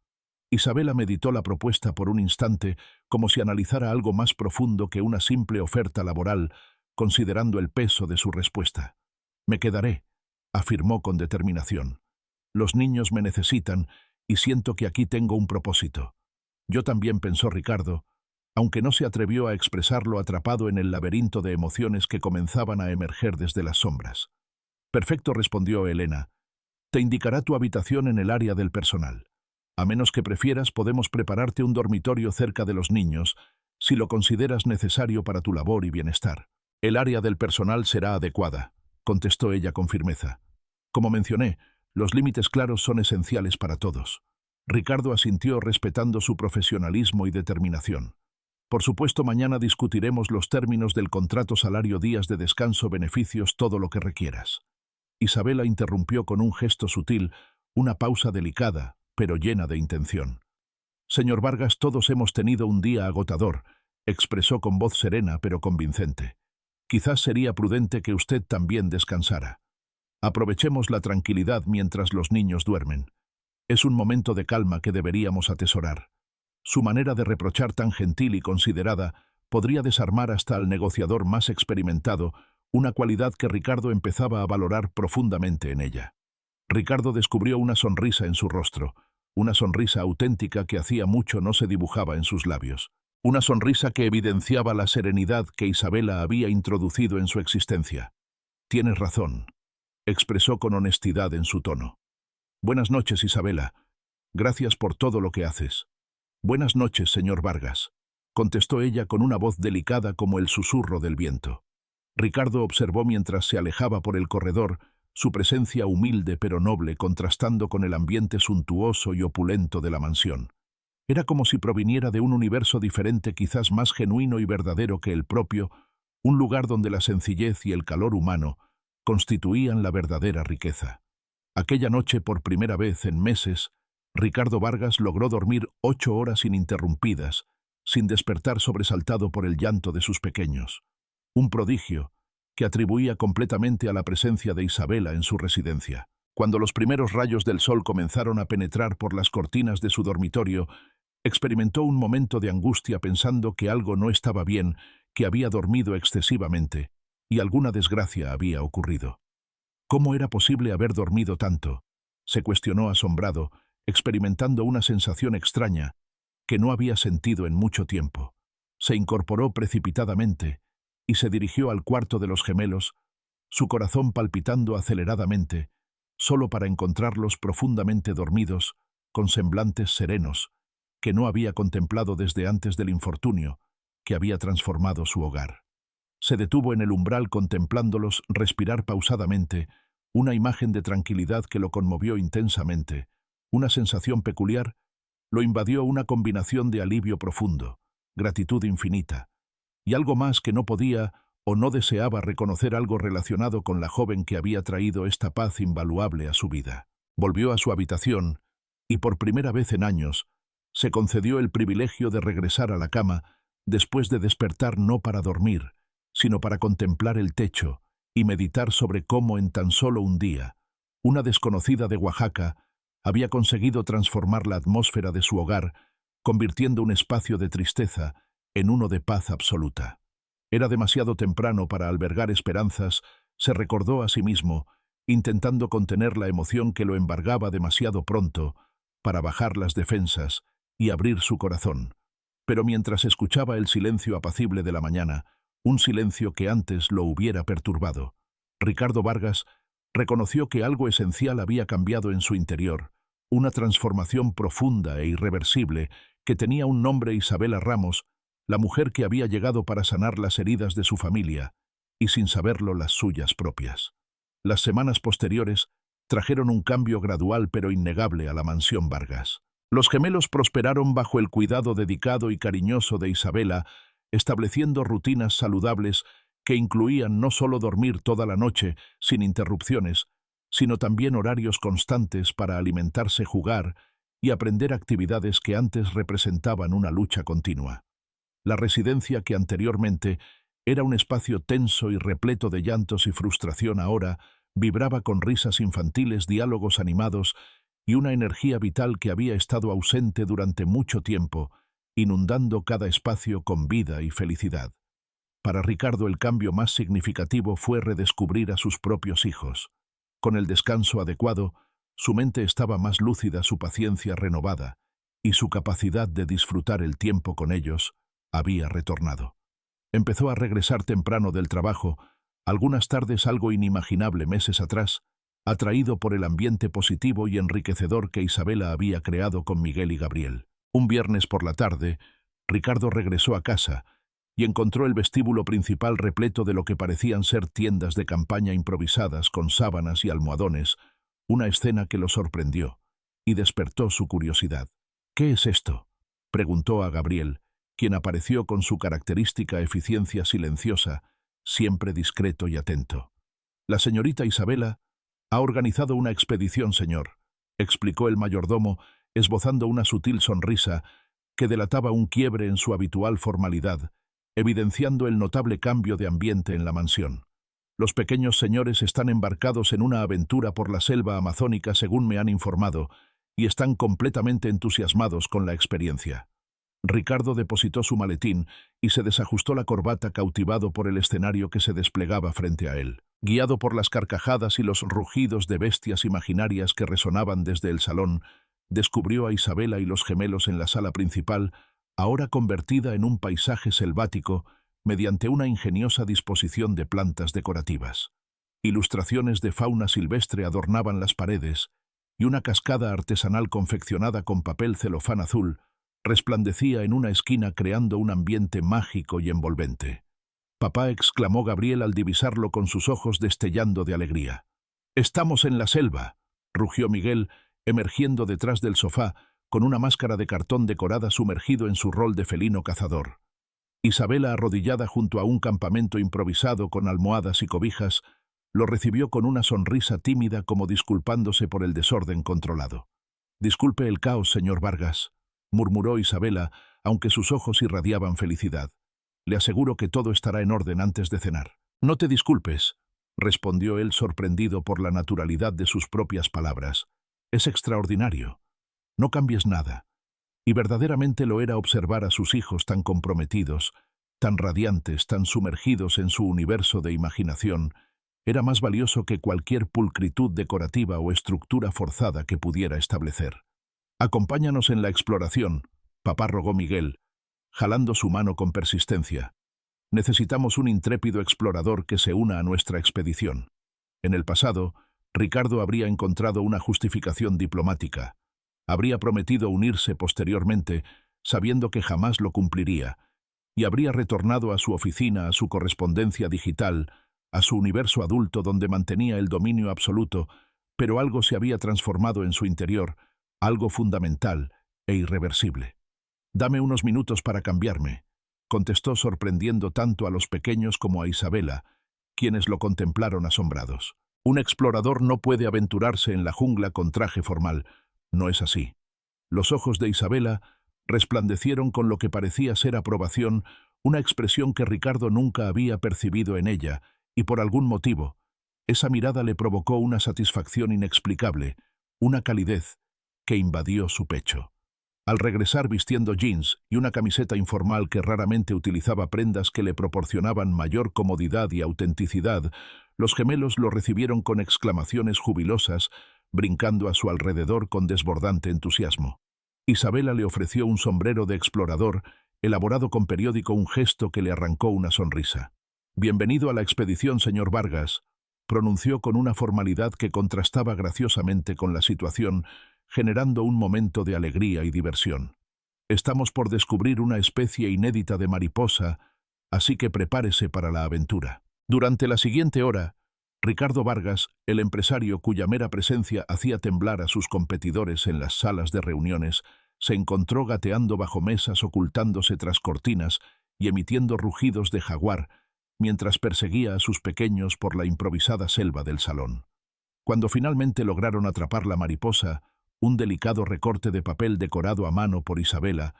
Isabela meditó la propuesta por un instante, como si analizara algo más profundo que una simple oferta laboral, considerando el peso de su respuesta. «Me quedaré», afirmó con determinación. «Los niños me necesitan y siento que aquí tengo un propósito». «Yo también», pensó Ricardo, aunque no se atrevió a expresarlo, atrapado en el laberinto de emociones que comenzaban a emerger desde las sombras. Perfecto, respondió Elena. Te indicará tu habitación en el área del personal. A menos que prefieras, podemos prepararte un dormitorio cerca de los niños, si lo consideras necesario para tu labor y bienestar. El área del personal será adecuada, contestó ella con firmeza. Como mencioné, los límites claros son esenciales para todos. Ricardo asintió respetando su profesionalismo y determinación. Por supuesto, mañana discutiremos los términos del contrato, salario, días de descanso, beneficios, todo lo que requieras. Isabela interrumpió con un gesto sutil, una pausa delicada, pero llena de intención. Señor Vargas, todos hemos tenido un día agotador, expresó con voz serena pero convincente. Quizás sería prudente que usted también descansara. Aprovechemos la tranquilidad mientras los niños duermen. Es un momento de calma que deberíamos atesorar. Su manera de reprochar tan gentil y considerada podría desarmar hasta al negociador más experimentado, una cualidad que Ricardo empezaba a valorar profundamente en ella. Ricardo descubrió una sonrisa en su rostro, una sonrisa auténtica que hacía mucho no se dibujaba en sus labios, una sonrisa que evidenciaba la serenidad que Isabela había introducido en su existencia. Tienes razón, expresó con honestidad en su tono. Buenas noches, Isabela. Gracias por todo lo que haces. Buenas noches, señor Vargas, contestó ella con una voz delicada como el susurro del viento. Ricardo observó mientras se alejaba por el corredor su presencia humilde pero noble contrastando con el ambiente suntuoso y opulento de la mansión. Era como si proviniera de un universo diferente, quizás más genuino y verdadero que el propio, un lugar donde la sencillez y el calor humano constituían la verdadera riqueza. Aquella noche, por primera vez en meses, Ricardo Vargas logró dormir 8 horas ininterrumpidas, sin despertar sobresaltado por el llanto de sus pequeños. Un prodigio que atribuía completamente a la presencia de Isabela en su residencia. Cuando los primeros rayos del sol comenzaron a penetrar por las cortinas de su dormitorio, experimentó un momento de angustia pensando que algo no estaba bien, que había dormido excesivamente, y alguna desgracia había ocurrido. ¿Cómo era posible haber dormido tanto? Se cuestionó asombrado, experimentando una sensación extraña que no había sentido en mucho tiempo. Se incorporó precipitadamente y se dirigió al cuarto de los gemelos, su corazón palpitando aceleradamente, solo para encontrarlos profundamente dormidos, con semblantes serenos, que no había contemplado desde antes del infortunio que había transformado su hogar. Se detuvo en el umbral contemplándolos respirar pausadamente, una imagen de tranquilidad que lo conmovió intensamente. Una sensación peculiar lo invadió, una combinación de alivio profundo, gratitud infinita, y algo más que no podía o no deseaba reconocer, algo relacionado con la joven que había traído esta paz invaluable a su vida. Volvió a su habitación y por primera vez en años se concedió el privilegio de regresar a la cama después de despertar no para dormir, sino para contemplar el techo y meditar sobre cómo en tan solo un día, una desconocida de Oaxaca había conseguido transformar la atmósfera de su hogar, convirtiendo un espacio de tristeza en uno de paz absoluta. Era demasiado temprano para albergar esperanzas, se recordó a sí mismo, intentando contener la emoción que lo embargaba demasiado pronto para bajar las defensas y abrir su corazón. Pero mientras escuchaba el silencio apacible de la mañana, un silencio que antes lo hubiera perturbado, Ricardo Vargas reconoció que algo esencial había cambiado en su interior, una transformación profunda e irreversible que tenía un nombre: Isabela Ramos, la mujer que había llegado para sanar las heridas de su familia y, sin saberlo, las suyas propias. Las semanas posteriores trajeron un cambio gradual pero innegable a la mansión Vargas. Los gemelos prosperaron bajo el cuidado dedicado y cariñoso de Isabela, estableciendo rutinas saludables que incluían no solo dormir toda la noche sin interrupciones, sino también horarios constantes para alimentarse, jugar y aprender actividades que antes representaban una lucha continua. La residencia, que anteriormente era un espacio tenso y repleto de llantos y frustración, ahora vibraba con risas infantiles, diálogos animados y una energía vital que había estado ausente durante mucho tiempo, inundando cada espacio con vida y felicidad. Para Ricardo, el cambio más significativo fue redescubrir a sus propios hijos. Con el descanso adecuado, su mente estaba más lúcida, su paciencia renovada, y su capacidad de disfrutar el tiempo con ellos había retornado. Empezó a regresar temprano del trabajo, Algunas tardes algo inimaginable meses atrás, atraído por el ambiente positivo y enriquecedor que Isabela había creado con Miguel y Gabriel. Un viernes por la tarde, Ricardo regresó a casa y encontró el vestíbulo principal repleto de lo que parecían ser tiendas de campaña improvisadas con sábanas y almohadones, una escena que lo sorprendió y despertó su curiosidad. «¿Qué es esto?», preguntó a Gabriel, quien apareció con su característica eficiencia silenciosa, siempre discreto y atento. «La señorita Isabela ha organizado una expedición, señor», explicó el mayordomo, esbozando una sutil sonrisa que delataba un quiebre en su habitual formalidad, evidenciando el notable cambio de ambiente en la mansión. «Los pequeños señores están embarcados en una aventura por la selva amazónica, según me han informado, y están completamente entusiasmados con la experiencia». Ricardo depositó su maletín y se desajustó la corbata, cautivado por el escenario que se desplegaba frente a él. Guiado por las carcajadas y los rugidos de bestias imaginarias que resonaban desde el salón, descubrió a Isabela y los gemelos en la sala principal, ahora convertida en un paisaje selvático mediante una ingeniosa disposición de plantas decorativas. Ilustraciones de fauna silvestre adornaban las paredes, y una cascada artesanal confeccionada con papel celofán azul resplandecía en una esquina, creando un ambiente mágico y envolvente. «Papá», exclamó Gabriel al divisarlo con sus ojos destellando de alegría. «¡Estamos en la selva!», rugió Miguel, emergiendo detrás del sofá, con una máscara de cartón decorada, sumergido en su rol de felino cazador. Isabela, arrodillada junto a un campamento improvisado con almohadas y cobijas, lo recibió con una sonrisa tímida, como disculpándose por el desorden controlado. «Disculpe el caos, señor Vargas», murmuró Isabela, aunque sus ojos irradiaban felicidad. «Le aseguro que todo estará en orden antes de cenar». «No te disculpes», respondió él, sorprendido por la naturalidad de sus propias palabras. «Es extraordinario. No cambies nada». Y verdaderamente lo era observar a sus hijos tan comprometidos, tan radiantes, tan sumergidos en su universo de imaginación. Era más valioso que cualquier pulcritud decorativa o estructura forzada que pudiera establecer. «Acompáñanos en la exploración», papá, rogó Miguel, jalando su mano con persistencia. «Necesitamos un intrépido explorador que se una a nuestra expedición». En el pasado, Ricardo habría encontrado una justificación diplomática. Habría prometido unirse posteriormente, sabiendo que jamás lo cumpliría, y habría retornado a su oficina, a su correspondencia digital, a su universo adulto donde mantenía el dominio absoluto, pero algo se había transformado en su interior, algo fundamental e irreversible. «Dame unos minutos para cambiarme», contestó, sorprendiendo tanto a los pequeños como a Isabela, quienes lo contemplaron asombrados. «Un explorador no puede aventurarse en la jungla con traje formal. No es así». Los ojos de Isabela resplandecieron con lo que parecía ser aprobación, una expresión que Ricardo nunca había percibido en ella, y por algún motivo, esa mirada le provocó una satisfacción inexplicable, una calidez que invadió su pecho. Al regresar vistiendo jeans y una camiseta informal que raramente utilizaba, prendas que le proporcionaban mayor comodidad y autenticidad, los gemelos lo recibieron con exclamaciones jubilosas, brincando a su alrededor con desbordante entusiasmo. Isabela le ofreció un sombrero de explorador, elaborado con periódico, un gesto que le arrancó una sonrisa. «Bienvenido a la expedición, señor Vargas», pronunció con una formalidad que contrastaba graciosamente con la situación, generando un momento de alegría y diversión. «Estamos por descubrir una especie inédita de mariposa, así que prepárese para la aventura». Durante la siguiente hora, Ricardo Vargas, el empresario cuya mera presencia hacía temblar a sus competidores en las salas de reuniones, se encontró gateando bajo mesas, ocultándose tras cortinas y emitiendo rugidos de jaguar, mientras perseguía a sus pequeños por la improvisada selva del salón. Cuando finalmente lograron atrapar la mariposa, un delicado recorte de papel decorado a mano por Isabela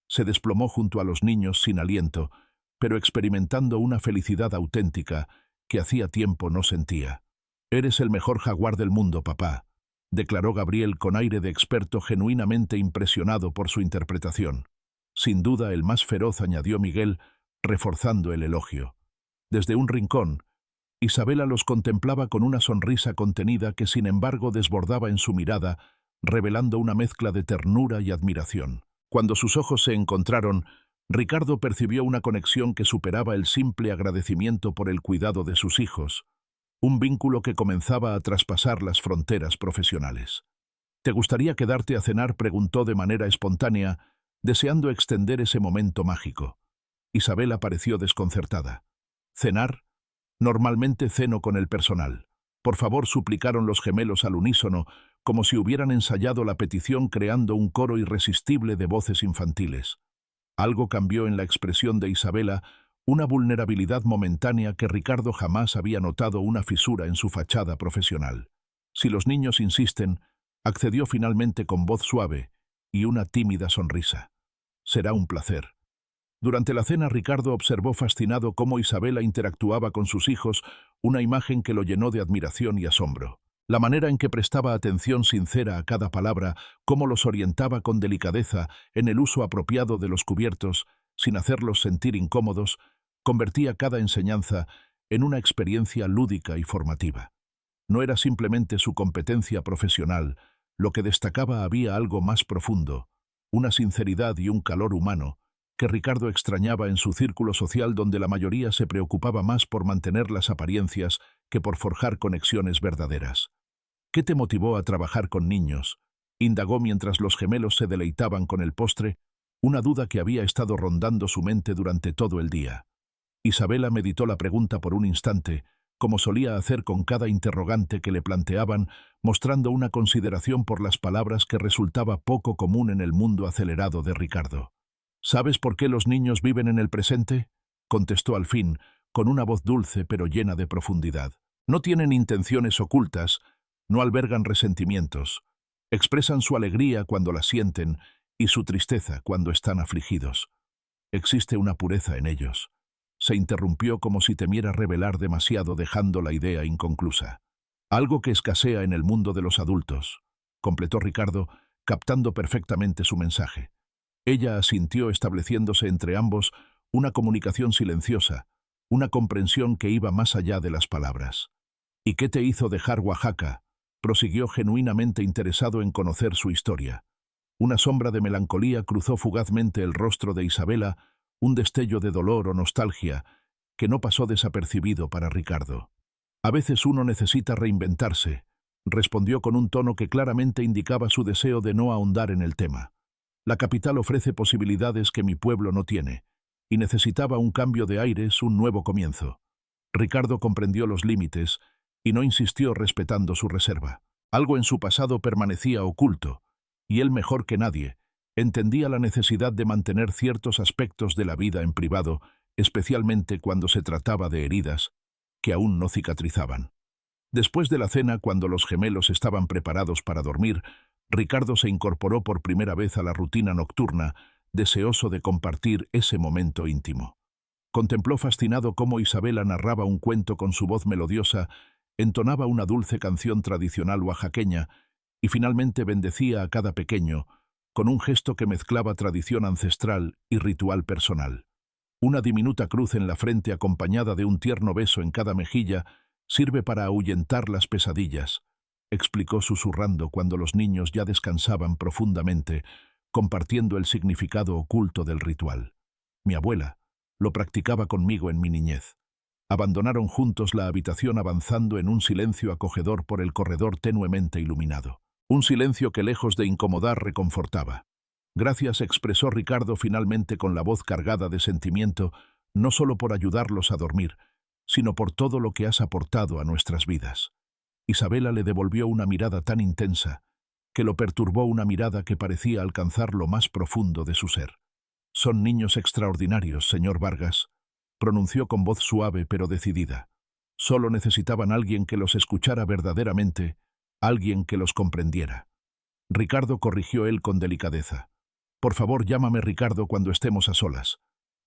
se desplomó junto a los niños sin aliento, pero experimentando una felicidad auténtica que hacía tiempo no sentía. «Eres el mejor jaguar del mundo, papá», declaró Gabriel con aire de experto, genuinamente impresionado por su interpretación. «Sin duda el más feroz», añadió Miguel, reforzando el elogio. Desde un rincón, Isabela los contemplaba con una sonrisa contenida que sin embargo desbordaba en su mirada, revelando una mezcla de ternura y admiración. Cuando sus ojos se encontraron, Ricardo percibió una conexión que superaba el simple agradecimiento por el cuidado de sus hijos, un vínculo que comenzaba a traspasar las fronteras profesionales. ¿Te gustaría quedarte a cenar?, preguntó de manera espontánea, deseando extender ese momento mágico. Isabela pareció desconcertada. ¿Cenar? Normalmente ceno con el personal. Por favor, suplicaron los gemelos al unísono, como si hubieran ensayado la petición creando un coro irresistible de voces infantiles. Algo cambió en la expresión de Isabela, una vulnerabilidad momentánea que Ricardo jamás había notado una fisura en su fachada profesional. Si los niños insisten, accedió finalmente con voz suave y una tímida sonrisa. Será un placer. Durante la cena, Ricardo observó fascinado cómo Isabela interactuaba con sus hijos, una imagen que lo llenó de admiración y asombro. La manera en que prestaba atención sincera a cada palabra, cómo los orientaba con delicadeza en el uso apropiado de los cubiertos, sin hacerlos sentir incómodos, convertía cada enseñanza en una experiencia lúdica y formativa. No era simplemente su competencia profesional, lo que destacaba había algo más profundo, una sinceridad y un calor humano, que Ricardo extrañaba en su círculo social donde la mayoría se preocupaba más por mantener las apariencias que por forjar conexiones verdaderas. ¿Qué te motivó a trabajar con niños?, indagó mientras los gemelos se deleitaban con el postre, una duda que había estado rondando su mente durante todo el día. Isabela meditó la pregunta por un instante, como solía hacer con cada interrogante que le planteaban, mostrando una consideración por las palabras que resultaba poco común en el mundo acelerado de Ricardo. ¿Sabes por qué los niños viven en el presente?, contestó al fin, con una voz dulce pero llena de profundidad. No tienen intenciones ocultas, no albergan resentimientos, expresan su alegría cuando la sienten y su tristeza cuando están afligidos. Existe una pureza en ellos. Se interrumpió como si temiera revelar demasiado, dejando la idea inconclusa. Algo que escasea en el mundo de los adultos, completó Ricardo, captando perfectamente su mensaje. Ella asintió, estableciéndose entre ambos una comunicación silenciosa, una comprensión que iba más allá de las palabras. ¿Y qué te hizo dejar Oaxaca?, prosiguió, genuinamente interesado en conocer su historia. Una sombra de melancolía cruzó fugazmente el rostro de Isabela, un destello de dolor o nostalgia que no pasó desapercibido para Ricardo. A veces uno necesita reinventarse, respondió con un tono que claramente indicaba su deseo de no ahondar en el tema. La capital ofrece posibilidades que mi pueblo no tiene, y necesitaba un cambio de aires, un nuevo comienzo. Ricardo comprendió los límites y no insistió, respetando su reserva. Algo en su pasado permanecía oculto, y él, mejor que nadie, entendía la necesidad de mantener ciertos aspectos de la vida en privado, especialmente cuando se trataba de heridas que aún no cicatrizaban. Después de la cena, cuando los gemelos estaban preparados para dormir, Ricardo se incorporó por primera vez a la rutina nocturna, deseoso de compartir ese momento íntimo. Contempló fascinado cómo Isabela narraba un cuento con su voz melodiosa, entonaba una dulce canción tradicional oaxaqueña y finalmente bendecía a cada pequeño, con un gesto que mezclaba tradición ancestral y ritual personal. Una diminuta cruz en la frente acompañada de un tierno beso en cada mejilla sirve para ahuyentar las pesadillas, explicó susurrando cuando los niños ya descansaban profundamente, compartiendo el significado oculto del ritual. Mi abuela lo practicaba conmigo en mi niñez. Abandonaron juntos la habitación, avanzando en un silencio acogedor por el corredor tenuemente iluminado. Un silencio que, lejos de incomodar, reconfortaba. Gracias, expresó Ricardo finalmente con la voz cargada de sentimiento, no solo por ayudarlos a dormir, sino por todo lo que has aportado a nuestras vidas. Isabela le devolvió una mirada tan intensa que lo perturbó, una mirada que parecía alcanzar lo más profundo de su ser. Son niños extraordinarios, señor Vargas, pronunció con voz suave pero decidida. Solo necesitaban alguien que los escuchara verdaderamente, alguien que los comprendiera. Ricardo, corrigió él con delicadeza. Por favor, llámame Ricardo cuando estemos a solas.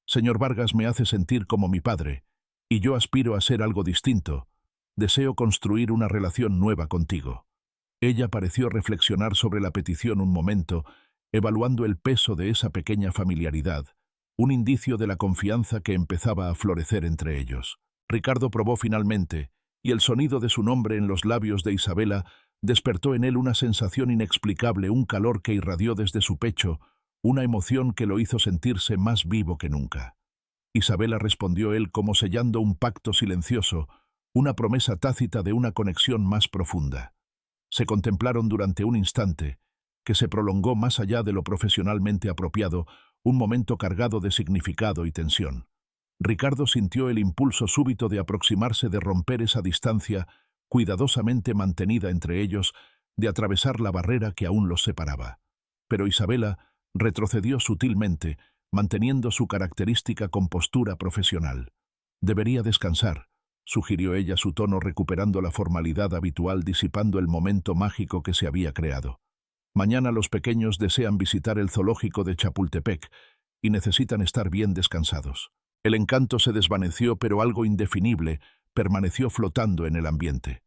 Señor Vargas me hace sentir como mi padre, y yo aspiro a ser algo distinto. Deseo construir una relación nueva contigo. Ella pareció reflexionar sobre la petición un momento, evaluando el peso de esa pequeña familiaridad, un indicio de la confianza que empezaba a florecer entre ellos. Ricardo probó finalmente, y el sonido de su nombre en los labios de Isabela despertó en él una sensación inexplicable, un calor que irradió desde su pecho, una emoción que lo hizo sentirse más vivo que nunca. Isabela, respondió él, como sellando un pacto silencioso, una promesa tácita de una conexión más profunda. Se contemplaron durante un instante, que se prolongó más allá de lo profesionalmente apropiado, un momento cargado de significado y tensión. Ricardo sintió el impulso súbito de aproximarse, de romper esa distancia cuidadosamente mantenida entre ellos, de atravesar la barrera que aún los separaba. Pero Isabela retrocedió sutilmente, manteniendo su característica compostura profesional. «Debería descansar», sugirió ella, su tono recuperando la formalidad habitual, disipando el momento mágico que se había creado. «Mañana los pequeños desean visitar el zoológico de Chapultepec y necesitan estar bien descansados». El encanto se desvaneció, pero algo indefinible permaneció flotando en el ambiente.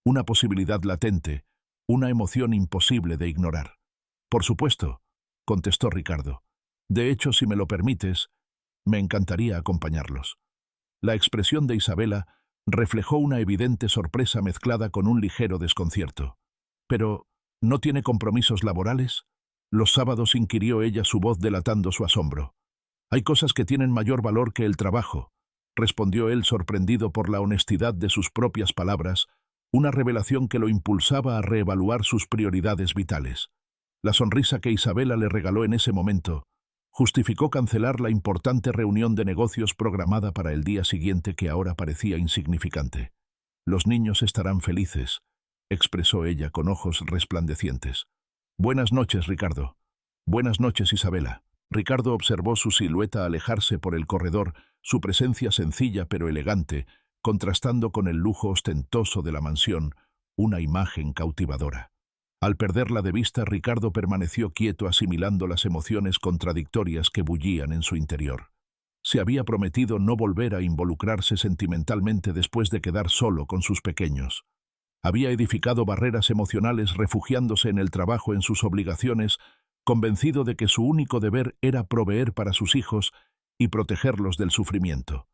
Una posibilidad latente, una emoción imposible de ignorar. «Por supuesto», contestó Ricardo. «De hecho, si me lo permites, me encantaría acompañarlos». La expresión de Isabela reflejó una evidente sorpresa mezclada con un ligero desconcierto. «¿Pero no tiene compromisos laborales?» «Los sábados», inquirió ella, su voz delatando su asombro. «Hay cosas que tienen mayor valor que el trabajo», respondió él, sorprendido por la honestidad de sus propias palabras, una revelación que lo impulsaba a reevaluar sus prioridades vitales. La sonrisa que Isabela le regaló en ese momento justificó cancelar la importante reunión de negocios programada para el día siguiente, que ahora parecía insignificante. «Los niños estarán felices», expresó ella con ojos resplandecientes. «Buenas noches, Ricardo». «Buenas noches, Isabela». Ricardo observó su silueta alejarse por el corredor, su presencia sencilla pero elegante, contrastando con el lujo ostentoso de la mansión, una imagen cautivadora. Al perderla de vista, Ricardo permaneció quieto, asimilando las emociones contradictorias que bullían en su interior. Se había prometido no volver a involucrarse sentimentalmente después de quedar solo con sus pequeños. Había edificado barreras emocionales refugiándose en el trabajo, en sus obligaciones, convencido de que su único deber era proveer para sus hijos y protegerlos del sufrimiento.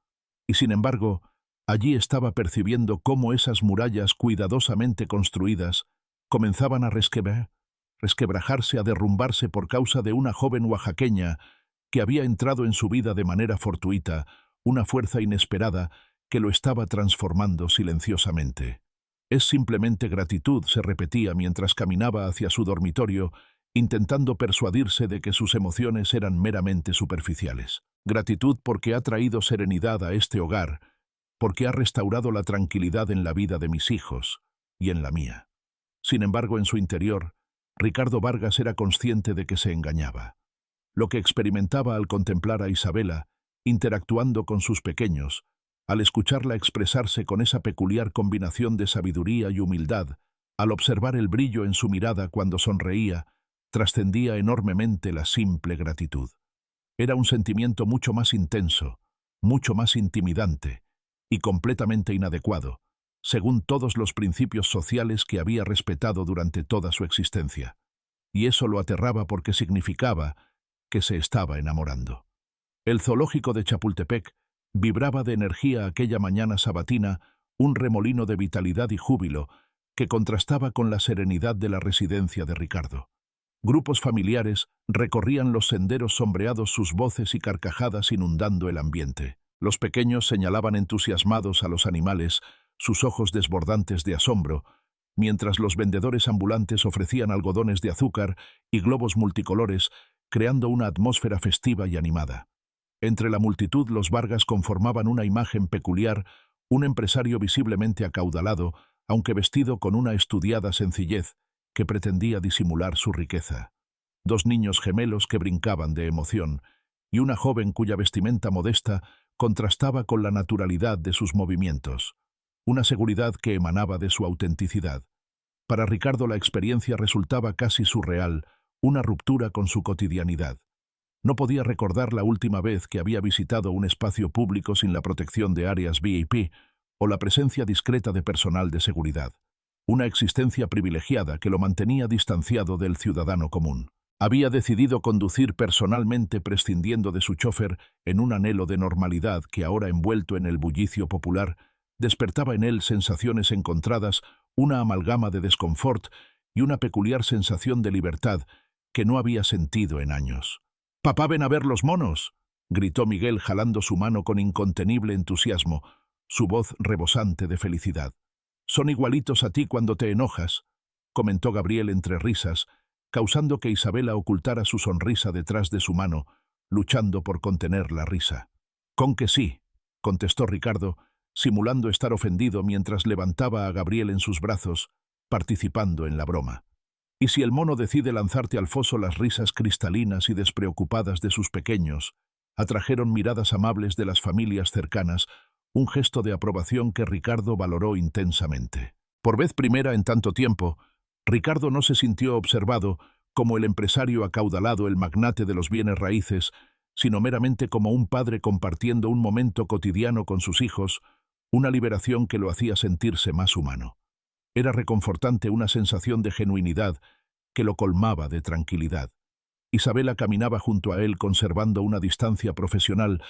Y sin embargo, allí estaba percibiendo cómo esas murallas cuidadosamente construidas comenzaban a resquebrajarse, a derrumbarse por causa de una joven oaxaqueña que había entrado en su vida de manera fortuita, una fuerza inesperada que lo estaba transformando silenciosamente. «Es simplemente gratitud», se repetía mientras caminaba hacia su dormitorio, intentando persuadirse de que sus emociones eran meramente superficiales. «Gratitud porque ha traído serenidad a este hogar, porque ha restaurado la tranquilidad en la vida de mis hijos y en la mía». Sin embargo, en su interior, Ricardo Vargas era consciente de que se engañaba. Lo que experimentaba al contemplar a Isabela, interactuando con sus pequeños, al escucharla expresarse con esa peculiar combinación de sabiduría y humildad, al observar el brillo en su mirada cuando sonreía, trascendía enormemente la simple gratitud. Era un sentimiento mucho más intenso, mucho más intimidante y completamente inadecuado, según todos los principios sociales que había respetado durante toda su existencia. Y eso lo aterraba porque significaba que se estaba enamorando. El zoológico de Chapultepec vibraba de energía aquella mañana sabatina, un remolino de vitalidad y júbilo que contrastaba con la serenidad de la residencia de Ricardo. Grupos familiares recorrían los senderos sombreados, sus voces y carcajadas inundando el ambiente. Los pequeños señalaban entusiasmados a los animales, sus ojos desbordantes de asombro, mientras los vendedores ambulantes ofrecían algodones de azúcar y globos multicolores, creando una atmósfera festiva y animada. Entre la multitud, los Vargas conformaban una imagen peculiar, un empresario visiblemente acaudalado, aunque vestido con una estudiada sencillez que pretendía disimular su riqueza. Dos niños gemelos que brincaban de emoción, y una joven cuya vestimenta modesta contrastaba con la naturalidad de sus movimientos, una seguridad que emanaba de su autenticidad. Para Ricardo la experiencia resultaba casi surreal, una ruptura con su cotidianidad. No podía recordar la última vez que había visitado un espacio público sin la protección de áreas VIP o la presencia discreta de personal de seguridad. Una existencia privilegiada que lo mantenía distanciado del ciudadano común. Había decidido conducir personalmente, prescindiendo de su chofer, en un anhelo de normalidad que ahora, envuelto en el bullicio popular, despertaba en él sensaciones encontradas, una amalgama de desconfort y una peculiar sensación de libertad que no había sentido en años. «¡Papá, ven a ver los monos!», gritó Miguel jalando su mano con incontenible entusiasmo, su voz rebosante de felicidad. «Son igualitos a ti cuando te enojas», comentó Gabriel entre risas, causando que Isabela ocultara su sonrisa detrás de su mano, luchando por contener la risa. «Con que sí», contestó Ricardo, simulando estar ofendido mientras levantaba a Gabriel en sus brazos, participando en la broma. «Y si el mono decide lanzarte al foso», las risas cristalinas y despreocupadas de sus pequeños atrajeron miradas amables de las familias cercanas, un gesto de aprobación que Ricardo valoró intensamente. Por vez primera en tanto tiempo, Ricardo no se sintió observado como el empresario acaudalado, el magnate de los bienes raíces, sino meramente como un padre compartiendo un momento cotidiano con sus hijos, una liberación que lo hacía sentirse más humano. Era reconfortante, una sensación de genuinidad que lo colmaba de tranquilidad. Isabela caminaba junto a él conservando una distancia profesional,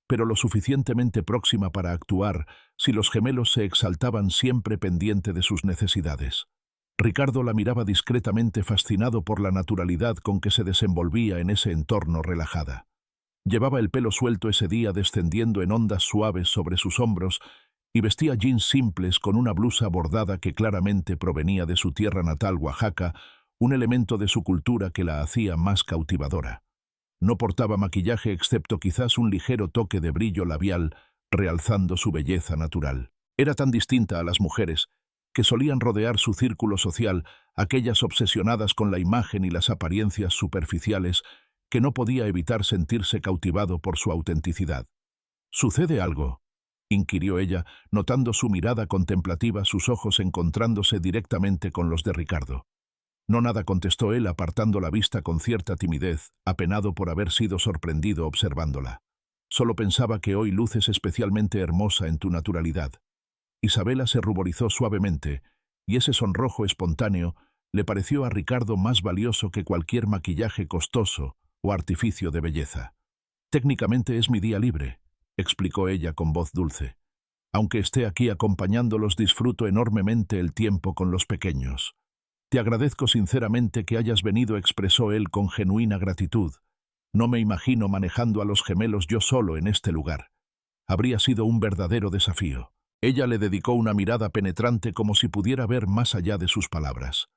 pero lo suficientemente próxima para actuar si los gemelos se exaltaban, siempre pendiente de sus necesidades. Ricardo la miraba discretamente, fascinado por la naturalidad con que se desenvolvía en ese entorno relajada. Llevaba el pelo suelto ese día, descendiendo en ondas suaves sobre sus hombros, y vestía jeans simples con una blusa bordada que claramente provenía de su tierra natal, Oaxaca, un elemento de su cultura que la hacía más cautivadora. No portaba maquillaje excepto quizás un ligero toque de brillo labial, realzando su belleza natural. Era tan distinta a las mujeres que solían rodear su círculo social, aquellas obsesionadas con la imagen y las apariencias superficiales, que no podía evitar sentirse cautivado por su autenticidad. «¿Sucede algo?», inquirió ella, notando su mirada contemplativa, sus ojos encontrándose directamente con los de Ricardo. «No, nada», contestó él, apartando la vista con cierta timidez, apenado por haber sido sorprendido observándola. «Solo pensaba que hoy luces especialmente hermosa en tu naturalidad». Isabela se ruborizó suavemente, y ese sonrojo espontáneo le pareció a Ricardo más valioso que cualquier maquillaje costoso o artificio de belleza. «Técnicamente es mi día libre», explicó ella con voz dulce. «Aunque esté aquí acompañándolos, disfruto enormemente el tiempo con los pequeños». «Te agradezco sinceramente que hayas venido», expresó él con genuina gratitud. «No me imagino manejando a los gemelos yo solo en este lugar. Habría sido un verdadero desafío». Ella le dedicó una mirada penetrante como si pudiera ver más allá de sus palabras.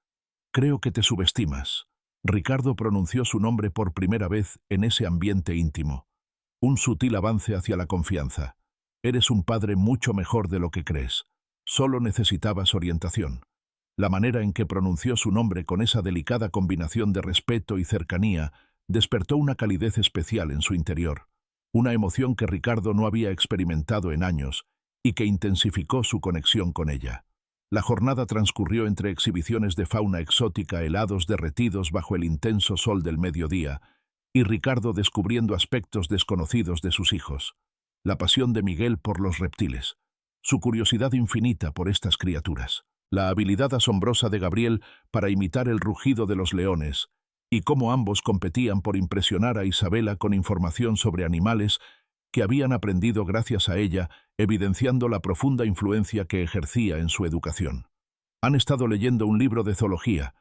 «Creo que te subestimas». Ricardo pronunció su nombre por primera vez en ese ambiente íntimo. Un sutil avance hacia la confianza. «Eres un padre mucho mejor de lo que crees. Solo necesitabas orientación». La manera en que pronunció su nombre con esa delicada combinación de respeto y cercanía despertó una calidez especial en su interior, una emoción que Ricardo no había experimentado en años y que intensificó su conexión con ella. La jornada transcurrió entre exhibiciones de fauna exótica, helados derretidos bajo el intenso sol del mediodía, y Ricardo descubriendo aspectos desconocidos de sus hijos, la pasión de Miguel por los reptiles, su curiosidad infinita por estas criaturas, la habilidad asombrosa de Gabriel para imitar el rugido de los leones, y cómo ambos competían por impresionar a Isabela con información sobre animales que habían aprendido gracias a ella, evidenciando la profunda influencia que ejercía en su educación. «Han estado leyendo un libro de zoología»,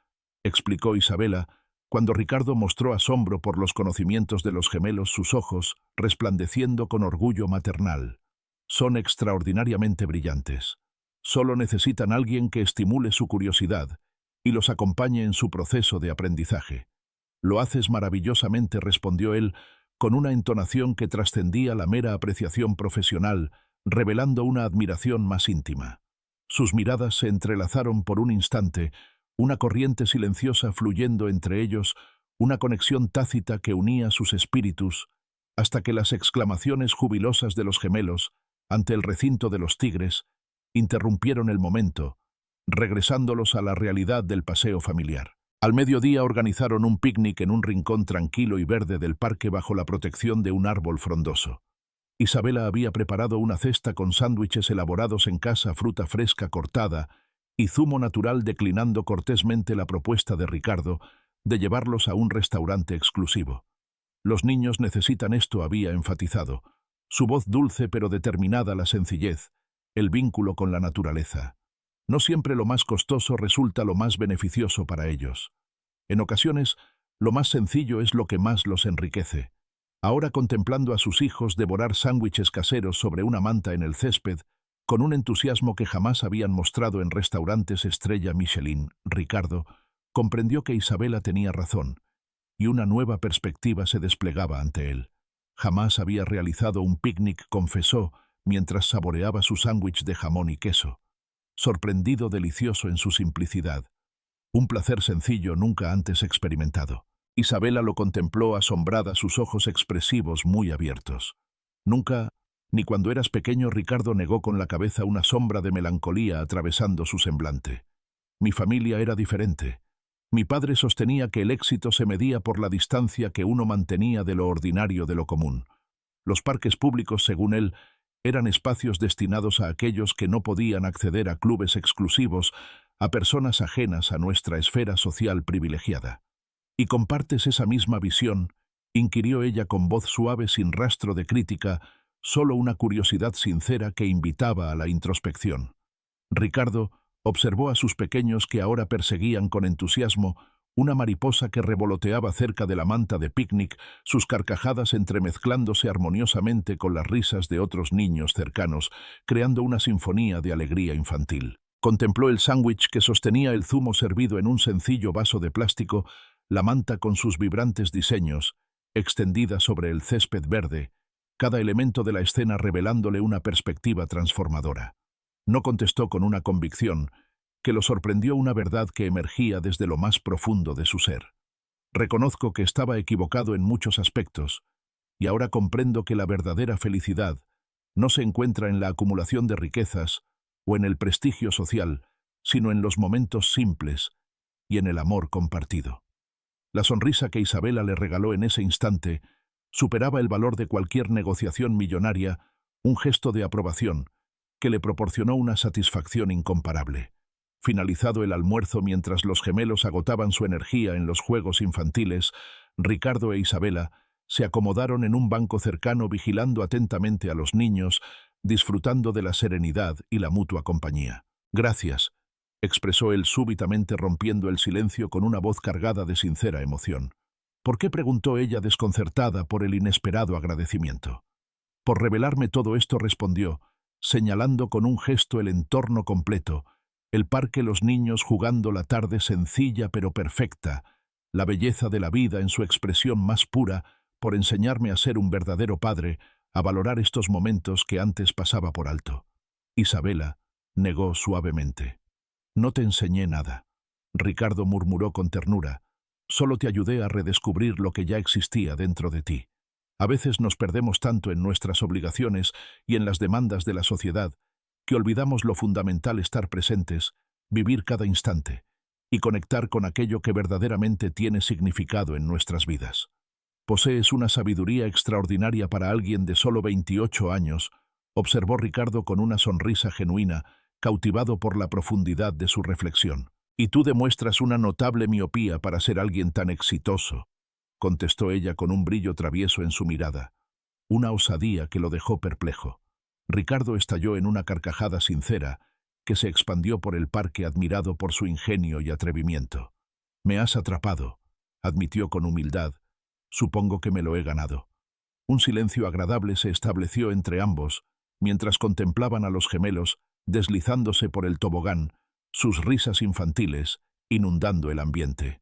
explicó Isabela, cuando Ricardo mostró asombro por los conocimientos de los gemelos, sus ojos resplandeciendo con orgullo maternal. «Son extraordinariamente brillantes. Solo necesitan alguien que estimule su curiosidad y los acompañe en su proceso de aprendizaje». «Lo haces maravillosamente», respondió él, con una entonación que trascendía la mera apreciación profesional, revelando una admiración más íntima. Sus miradas se entrelazaron por un instante, una corriente silenciosa fluyendo entre ellos, una conexión tácita que unía sus espíritus, hasta que las exclamaciones jubilosas de los gemelos, ante el recinto de los tigres, interrumpieron el momento, regresándolos a la realidad del paseo familiar. Al mediodía organizaron un picnic en un rincón tranquilo y verde del parque bajo la protección de un árbol frondoso. Isabela había preparado una cesta con sándwiches elaborados en casa, fruta fresca cortada y zumo natural, declinando cortésmente la propuesta de Ricardo de llevarlos a un restaurante exclusivo. «Los niños necesitan esto», había enfatizado. Su voz dulce pero determinada, la sencillez, el vínculo con la naturaleza. No siempre lo más costoso resulta lo más beneficioso para ellos. En ocasiones, Lo más sencillo es lo que más los enriquece. Ahora contemplando a sus hijos devorar sándwiches caseros sobre una manta en el césped, con un entusiasmo que jamás habían mostrado en restaurantes estrella Michelin, Ricardo comprendió que Isabela tenía razón, y una nueva perspectiva se desplegaba ante él. Jamás había realizado un picnic, confesó, mientras saboreaba su sándwich de jamón y queso. Sorprendido, delicioso en su simplicidad. Un placer sencillo nunca antes experimentado. Isabela lo contempló asombrada, sus ojos expresivos muy abiertos. Nunca, ni cuando eras pequeño, Ricardo negó con la cabeza, una sombra de melancolía atravesando su semblante. Mi familia era diferente. Mi padre sostenía que el éxito se medía por la distancia que uno mantenía de lo ordinario, de lo común. Los parques públicos, según él, eran espacios destinados a aquellos que no podían acceder a clubes exclusivos, a personas ajenas a nuestra esfera social privilegiada. —¿Y compartes esa misma visión? —inquirió ella con voz suave, sin rastro de crítica, solo una curiosidad sincera que invitaba a la introspección. Ricardo observó a sus pequeños, que ahora perseguían con entusiasmo una mariposa que revoloteaba cerca de la manta de picnic, sus carcajadas entremezclándose armoniosamente con las risas de otros niños cercanos, creando una sinfonía de alegría infantil. Contempló el sándwich que sostenía el zumo servido en un sencillo vaso de plástico, la manta con sus vibrantes diseños, extendida sobre el césped verde, cada elemento de la escena revelándole una perspectiva transformadora. No contestó con una convicción que lo sorprendió, una verdad que emergía desde lo más profundo de su ser. Reconozco que estaba equivocado en muchos aspectos, y ahora comprendo que la verdadera felicidad no se encuentra en la acumulación de riquezas o en el prestigio social, sino en los momentos simples y en el amor compartido. La sonrisa que Isabela le regaló en ese instante superaba el valor de cualquier negociación millonaria, un gesto de aprobación que le proporcionó una satisfacción incomparable. Finalizado el almuerzo, mientras los gemelos agotaban su energía en los juegos infantiles, Ricardo e Isabela se acomodaron en un banco cercano, vigilando atentamente a los niños, disfrutando de la serenidad y la mutua compañía. —Gracias —expresó él súbitamente, rompiendo el silencio con una voz cargada de sincera emoción. —¿Por qué? —preguntó ella, desconcertada por el inesperado agradecimiento. —Por revelarme todo esto —respondió, señalando con un gesto el entorno completo, el parque, los niños jugando, la tarde sencilla pero perfecta, la belleza de la vida en su expresión más pura, por enseñarme a ser un verdadero padre, a valorar estos momentos que antes pasaba por alto. Isabela negó suavemente. —No te enseñé nada —Ricardo murmuró con ternura—, solo te ayudé a redescubrir lo que ya existía dentro de ti. A veces nos perdemos tanto en nuestras obligaciones y en las demandas de la sociedad que olvidamos lo fundamental: estar presentes, vivir cada instante y conectar con aquello que verdaderamente tiene significado en nuestras vidas. Posees una sabiduría extraordinaria para alguien de solo 28 años, observó Ricardo con una sonrisa genuina, cautivado por la profundidad de su reflexión. Y tú demuestras una notable miopía para ser alguien tan exitoso, contestó ella con un brillo travieso en su mirada, una osadía que lo dejó perplejo. Ricardo estalló en una carcajada sincera que se expandió por el parque, admirado por su ingenio y atrevimiento. —Me has atrapado —admitió con humildad—. Supongo que me lo he ganado. Un silencio agradable se estableció entre ambos, mientras contemplaban a los gemelos deslizándose por el tobogán, sus risas infantiles inundando el ambiente.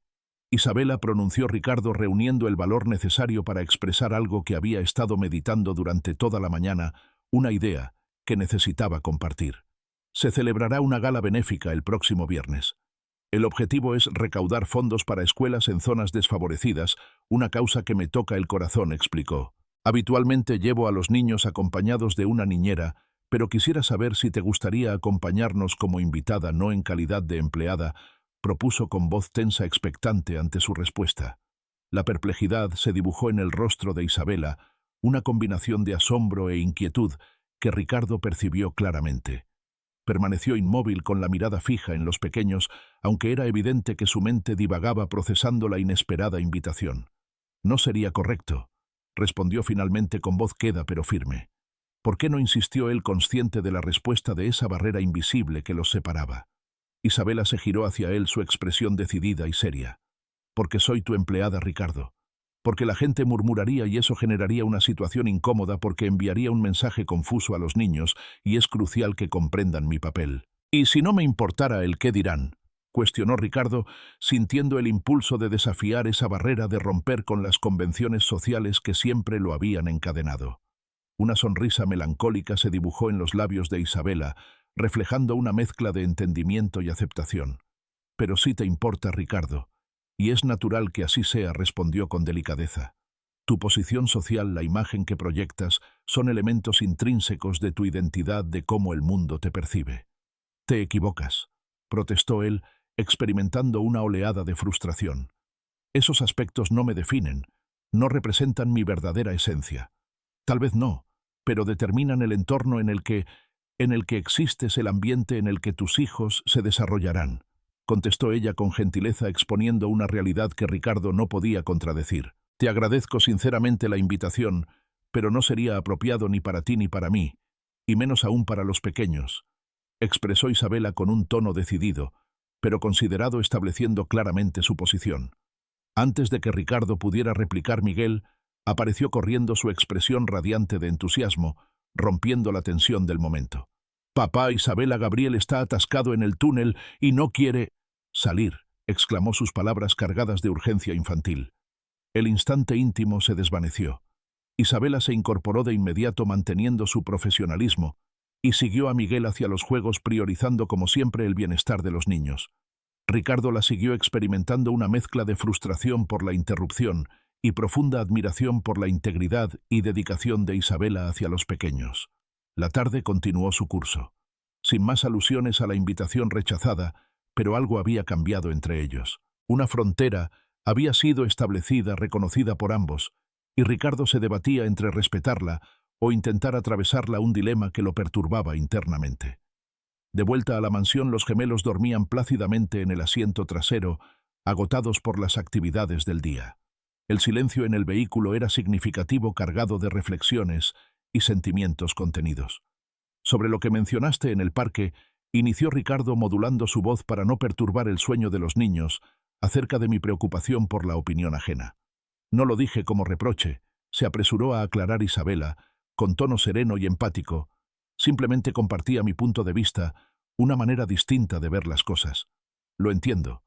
Isabela, pronunció Ricardo, reuniendo el valor necesario para expresar algo que había estado meditando durante toda la mañana, una idea que necesitaba compartir. Se celebrará una gala benéfica el próximo viernes. El objetivo es recaudar fondos para escuelas en zonas desfavorecidas, una causa que me toca el corazón, explicó. Habitualmente llevo a los niños acompañados de una niñera, pero quisiera saber si te gustaría acompañarnos como invitada, no en calidad de empleada, propuso con voz tensa, expectante ante su respuesta. La perplejidad se dibujó en el rostro de Isabela, una combinación de asombro e inquietud que Ricardo percibió claramente. Permaneció inmóvil, con la mirada fija en los pequeños, aunque era evidente que su mente divagaba procesando la inesperada invitación. —No sería correcto —respondió finalmente con voz queda pero firme. ¿Por qué no? Insistió él, consciente de la respuesta de esa barrera invisible que los separaba. Isabela se giró hacia él, su expresión decidida y seria. Porque soy tu empleada, Ricardo. Porque la gente murmuraría y eso generaría una situación incómoda porque enviaría un mensaje confuso a los niños y es crucial que comprendan mi papel. ¿Y si no me importara el qué dirán? Cuestionó Ricardo, sintiendo el impulso de desafiar esa barrera de romper con las convenciones sociales que siempre lo habían encadenado. Una sonrisa melancólica se dibujó en los labios de Isabela, reflejando una mezcla de entendimiento y aceptación. Pero sí te importa, Ricardo. Y es natural que así sea, respondió con delicadeza. Tu posición social, la imagen que proyectas, son elementos intrínsecos de tu identidad, de cómo el mundo te percibe. Te equivocas, protestó él, experimentando una oleada de frustración. Esos aspectos no me definen, no representan mi verdadera esencia. Tal vez no, pero determinan el entorno en el que existes, el ambiente en el que tus hijos se desarrollarán, contestó ella con gentileza, exponiendo una realidad que Ricardo no podía contradecir. Te agradezco sinceramente la invitación, pero no sería apropiado ni para ti ni para mí, y menos aún para los pequeños, expresó Isabela con un tono decidido, pero considerado, estableciendo claramente su posición. Antes de que Ricardo pudiera replicar, Miguel apareció corriendo, su expresión radiante de entusiasmo, rompiendo la tensión del momento. Papá, Isabela, Gabriel está atascado en el túnel y no quiere salir, exclamó, sus palabras cargadas de urgencia infantil. El instante íntimo se desvaneció. Isabela se incorporó de inmediato, manteniendo su profesionalismo, y siguió a Miguel hacia los juegos, priorizando como siempre el bienestar de los niños. Ricardo la siguió, experimentando una mezcla de frustración por la interrupción y profunda admiración por la integridad y dedicación de Isabela hacia los pequeños. La tarde continuó su curso, sin más alusiones a la invitación rechazada, pero algo había cambiado entre ellos. Una frontera había sido establecida, reconocida por ambos, y Ricardo se debatía entre respetarla o intentar atravesarla, un dilema que lo perturbaba internamente. De vuelta a la mansión, los gemelos dormían plácidamente en el asiento trasero, agotados por las actividades del día. El silencio en el vehículo era significativo, cargado de reflexiones y sentimientos contenidos. Sobre lo que mencionaste en el parque, inició Ricardo, modulando su voz para no perturbar el sueño de los niños, acerca de mi preocupación por la opinión ajena. No lo dije como reproche, se apresuró a aclarar Isabela, con tono sereno y empático. Simplemente compartía mi punto de vista, una manera distinta de ver las cosas. Lo entiendo,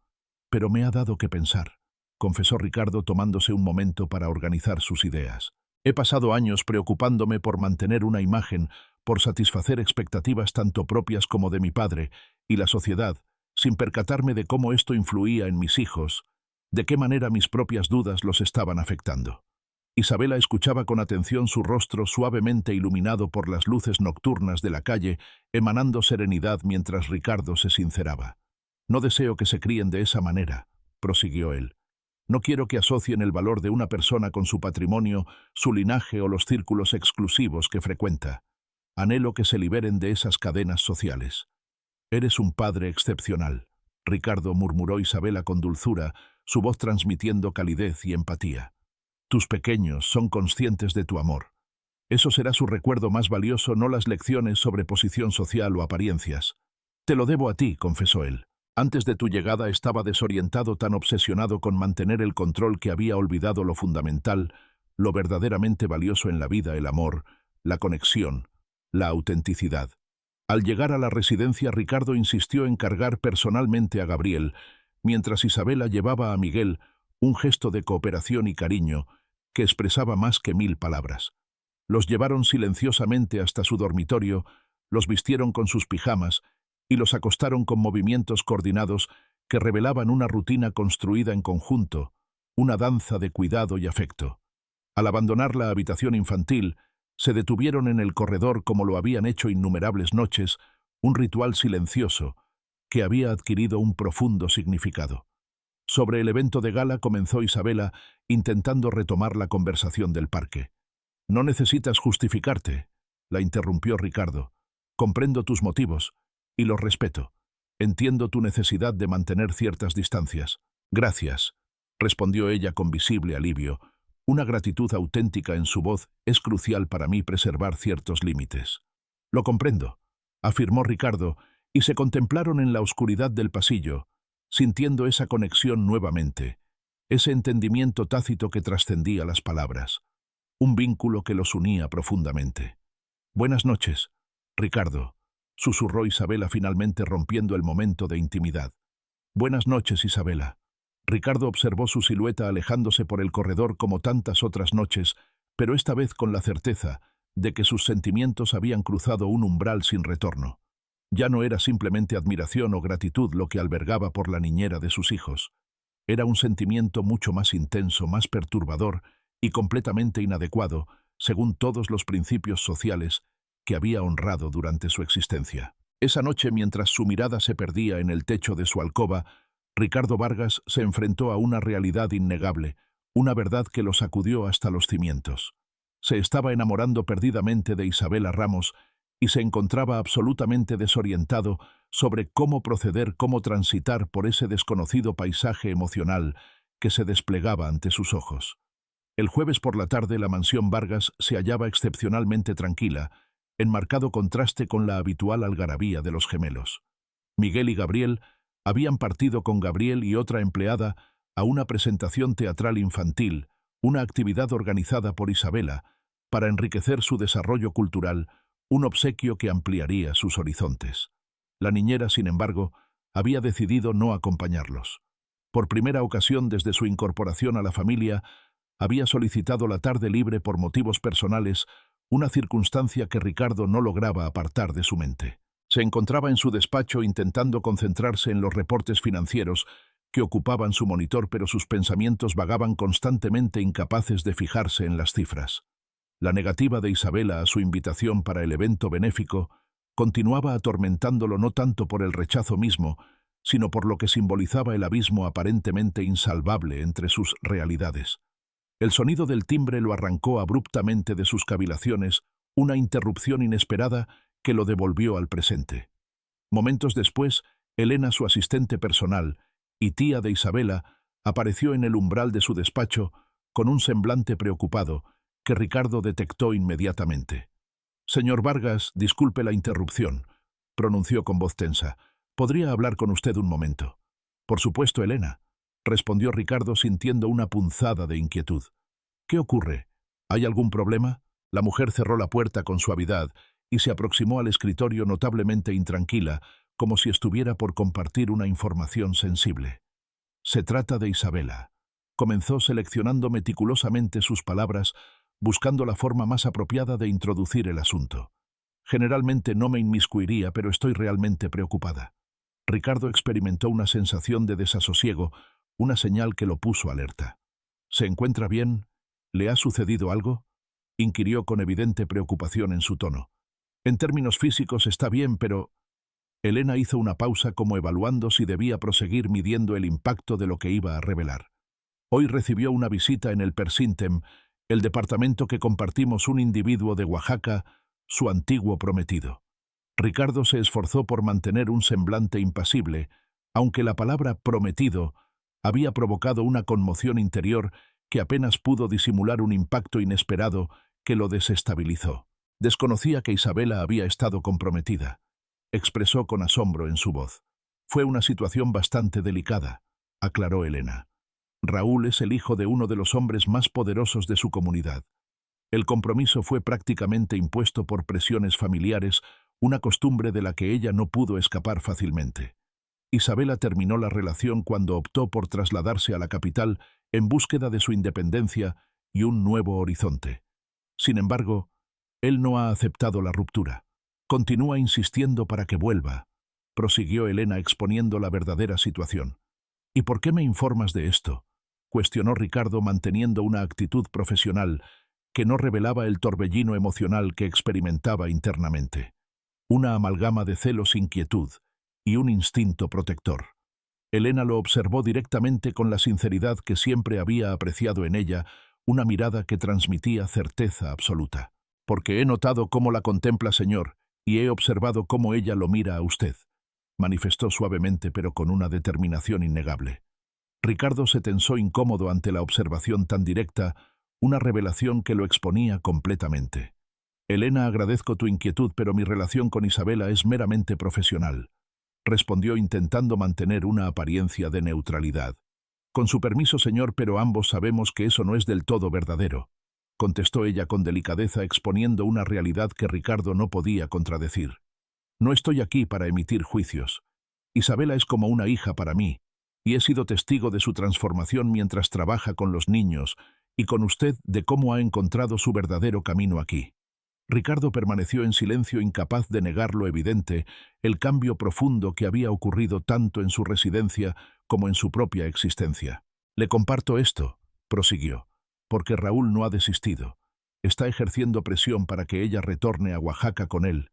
pero me ha dado que pensar, confesó Ricardo, tomándose un momento para organizar sus ideas. He pasado años preocupándome por mantener una imagen, por satisfacer expectativas tanto propias como de mi padre y la sociedad, sin percatarme de cómo esto influía en mis hijos, de qué manera mis propias dudas los estaban afectando. Isabela escuchaba con atención, su rostro suavemente iluminado por las luces nocturnas de la calle, emanando serenidad mientras Ricardo se sinceraba. No deseo que se críen de esa manera, prosiguió él. No quiero que asocien el valor de una persona con su patrimonio, su linaje o los círculos exclusivos que frecuenta. Anhelo que se liberen de esas cadenas sociales. Eres un padre excepcional, Ricardo, murmuró Isabela con dulzura, su voz transmitiendo calidez y empatía. Tus pequeños son conscientes de tu amor. Eso será su recuerdo más valioso, no las lecciones sobre posición social o apariencias. Te lo debo a ti, confesó él. Antes de tu llegada estaba desorientado, tan obsesionado con mantener el control que había olvidado lo fundamental, lo verdaderamente valioso en la vida: el amor, la conexión, la autenticidad. Al llegar a la residencia, Ricardo insistió en cargar personalmente a Gabriel, mientras Isabela llevaba a Miguel, un gesto de cooperación y cariño que expresaba más que 1000 palabras. Los llevaron silenciosamente hasta su dormitorio, los vistieron con sus pijamas y los acostaron con movimientos coordinados que revelaban una rutina construida en conjunto, una danza de cuidado y afecto. Al abandonar la habitación infantil, se detuvieron en el corredor como lo habían hecho innumerables noches, un ritual silencioso que había adquirido un profundo significado. Sobre el evento de gala comenzó Isabela, intentando retomar la conversación del parque. No necesitas justificarte, la interrumpió Ricardo. Comprendo tus motivos y los respeto. Entiendo tu necesidad de mantener ciertas distancias. Gracias, respondió ella con visible alivio. Una gratitud auténtica en su voz. Es crucial para mí preservar ciertos límites. Lo comprendo, afirmó Ricardo, y se contemplaron en la oscuridad del pasillo, sintiendo esa conexión nuevamente, ese entendimiento tácito que trascendía las palabras, un vínculo que los unía profundamente. «Buenas noches, Ricardo», susurró Isabela finalmente rompiendo el momento de intimidad. «Buenas noches, Isabela». Ricardo observó su silueta alejándose por el corredor como tantas otras noches, pero esta vez con la certeza de que sus sentimientos habían cruzado un umbral sin retorno. Ya no era simplemente admiración o gratitud lo que albergaba por la niñera de sus hijos. Era un sentimiento mucho más intenso, más perturbador y completamente inadecuado, según todos los principios sociales que había honrado durante su existencia. Esa noche, mientras su mirada se perdía en el techo de su alcoba, Ricardo Vargas se enfrentó a una realidad innegable, una verdad que lo sacudió hasta los cimientos. Se estaba enamorando perdidamente de Isabela Ramos y se encontraba absolutamente desorientado sobre cómo proceder, cómo transitar por ese desconocido paisaje emocional que se desplegaba ante sus ojos. El jueves por la tarde la mansión Vargas se hallaba excepcionalmente tranquila, en marcado contraste con la habitual algarabía de los gemelos. Miguel y Gabriel habían partido con Gabriel y otra empleada a una presentación teatral infantil, una actividad organizada por Isabela, para enriquecer su desarrollo cultural, un obsequio que ampliaría sus horizontes. La niñera, sin embargo, había decidido no acompañarlos. Por primera ocasión desde su incorporación a la familia, había solicitado la tarde libre por motivos personales, una circunstancia que Ricardo no lograba apartar de su mente. Se encontraba en su despacho intentando concentrarse en los reportes financieros que ocupaban su monitor, pero sus pensamientos vagaban constantemente, incapaces de fijarse en las cifras. La negativa de Isabela a su invitación para el evento benéfico continuaba atormentándolo no tanto por el rechazo mismo, sino por lo que simbolizaba el abismo aparentemente insalvable entre sus realidades. El sonido del timbre lo arrancó abruptamente de sus cavilaciones, una interrupción inesperada que lo devolvió al presente. Momentos después, Elena, su asistente personal y tía de Isabela, apareció en el umbral de su despacho con un semblante preocupado que Ricardo detectó inmediatamente. «Señor Vargas, disculpe la interrupción», pronunció con voz tensa. «¿Podría hablar con usted un momento?» «Por supuesto, Elena», respondió Ricardo sintiendo una punzada de inquietud. «¿Qué ocurre? ¿Hay algún problema?» La mujer cerró la puerta con suavidad y se aproximó al escritorio notablemente intranquila, como si estuviera por compartir una información sensible. «Se trata de Isabela», comenzó seleccionando meticulosamente sus palabras, buscando la forma más apropiada de introducir el asunto. «Generalmente no me inmiscuiría, pero estoy realmente preocupada». Ricardo experimentó una sensación de desasosiego, una señal que lo puso alerta. «¿Se encuentra bien? ¿Le ha sucedido algo?», inquirió con evidente preocupación en su tono. «En términos físicos está bien, pero...» Elena hizo una pausa como evaluando si debía proseguir midiendo el impacto de lo que iba a revelar. «Hoy recibió una visita en el Persintem, el departamento que compartimos, un individuo de Oaxaca, su antiguo prometido». Ricardo se esforzó por mantener un semblante impasible, aunque la palabra «prometido» había provocado una conmoción interior que apenas pudo disimular un impacto inesperado que lo desestabilizó. Desconocía que Isabela había estado comprometida, expresó con asombro en su voz. «Fue una situación bastante delicada», aclaró Elena. «Raúl es el hijo de uno de los hombres más poderosos de su comunidad. El compromiso fue prácticamente impuesto por presiones familiares, una costumbre de la que ella no pudo escapar fácilmente. Isabela terminó la relación cuando optó por trasladarse a la capital en búsqueda de su independencia y un nuevo horizonte. Sin embargo, él no ha aceptado la ruptura. Continúa insistiendo para que vuelva», prosiguió Elena exponiendo la verdadera situación. «¿Y por qué me informas de esto?», cuestionó Ricardo manteniendo una actitud profesional que no revelaba el torbellino emocional que experimentaba internamente. Una amalgama de celos, inquietud y un instinto protector. Elena lo observó directamente con la sinceridad que siempre había apreciado en ella, una mirada que transmitía certeza absoluta. «Porque he notado cómo la contempla, señor, y he observado cómo ella lo mira a usted», manifestó suavemente pero con una determinación innegable. Ricardo se tensó incómodo ante la observación tan directa, una revelación que lo exponía completamente. «Elena, agradezco tu inquietud, pero mi relación con Isabela es meramente profesional», respondió intentando mantener una apariencia de neutralidad. Con su permiso, señor, pero ambos sabemos que eso no es del todo verdadero, contestó ella con delicadeza, exponiendo una realidad que Ricardo no podía contradecir. No estoy aquí para emitir juicios. Isabela es como una hija para mí, y he sido testigo de su transformación mientras trabaja con los niños, y con usted de cómo ha encontrado su verdadero camino aquí. Ricardo permaneció en silencio, incapaz de negar lo evidente, el cambio profundo que había ocurrido tanto en su residencia como en su propia existencia. Le comparto esto, prosiguió, porque Raúl no ha desistido. Está ejerciendo presión para que ella retorne a Oaxaca con él,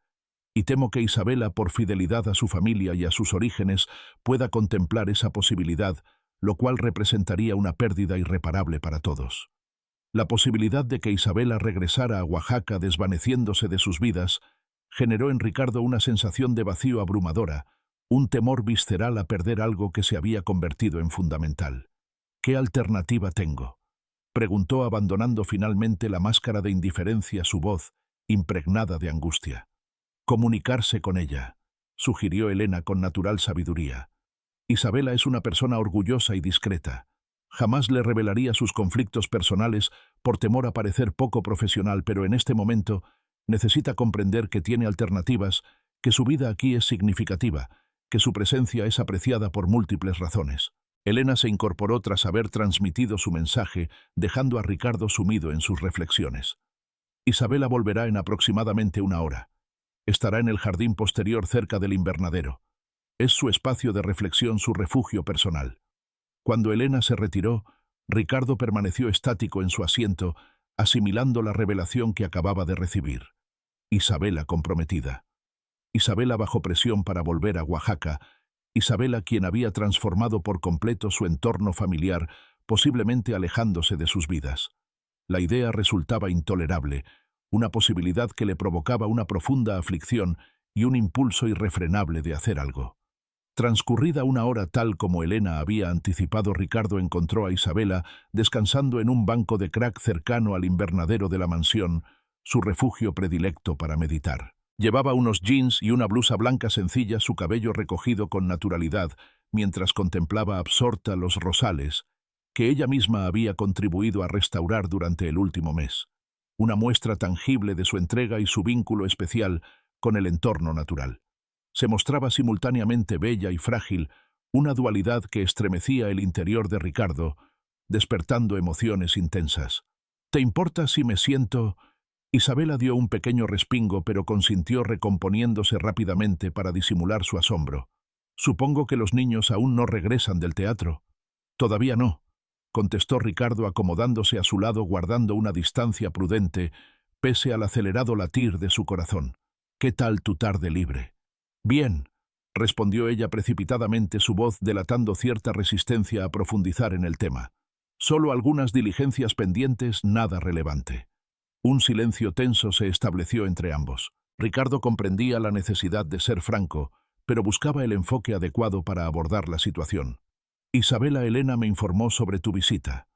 y temo que Isabela, por fidelidad a su familia y a sus orígenes, pueda contemplar esa posibilidad, lo cual representaría una pérdida irreparable para todos. La posibilidad de que Isabela regresara a Oaxaca desvaneciéndose de sus vidas generó en Ricardo una sensación de vacío abrumadora, un temor visceral a perder algo que se había convertido en fundamental. ¿Qué alternativa tengo?, preguntó, abandonando finalmente la máscara de indiferencia su voz, impregnada de angustia. Comunicarse con ella, sugirió Elena con natural sabiduría. Isabela es una persona orgullosa y discreta. Jamás le revelaría sus conflictos personales por temor a parecer poco profesional, pero en este momento necesita comprender que tiene alternativas, que su vida aquí es significativa, que su presencia es apreciada por múltiples razones. Elena se incorporó tras haber transmitido su mensaje, dejando a Ricardo sumido en sus reflexiones. Isabela volverá en aproximadamente 1 hora. Estará en el jardín posterior cerca del invernadero. Es su espacio de reflexión, su refugio personal. Cuando Elena se retiró, Ricardo permaneció estático en su asiento, asimilando la revelación que acababa de recibir. Isabela comprometida. Isabela bajo presión para volver a Oaxaca. Isabela, quien había transformado por completo su entorno familiar, posiblemente alejándose de sus vidas. La idea resultaba intolerable, una posibilidad que le provocaba una profunda aflicción y un impulso irrefrenable de hacer algo. Transcurrida 1 hora tal como Elena había anticipado, Ricardo encontró a Isabela descansando en un banco de crack cercano al invernadero de la mansión, su refugio predilecto para meditar. Llevaba unos jeans y una blusa blanca sencilla, su cabello recogido con naturalidad, mientras contemplaba absorta los rosales que ella misma había contribuido a restaurar durante el último mes. Una muestra tangible de su entrega y su vínculo especial con el entorno natural. Se mostraba simultáneamente bella y frágil, una dualidad que estremecía el interior de Ricardo, despertando emociones intensas. ¿Te importa si me siento? Isabela dio un pequeño respingo, pero consintió, recomponiéndose rápidamente para disimular su asombro. Supongo que los niños aún no regresan del teatro. Todavía no, contestó Ricardo, acomodándose a su lado, guardando una distancia prudente, pese al acelerado latir de su corazón. ¿Qué tal tu tarde libre? Bien, respondió ella precipitadamente, su voz delatando cierta resistencia a profundizar en el tema. Solo algunas diligencias pendientes, nada relevante. Un silencio tenso se estableció entre ambos. Ricardo comprendía la necesidad de ser franco, pero buscaba el enfoque adecuado para abordar la situación. Isabela, Elena me informó sobre tu visita,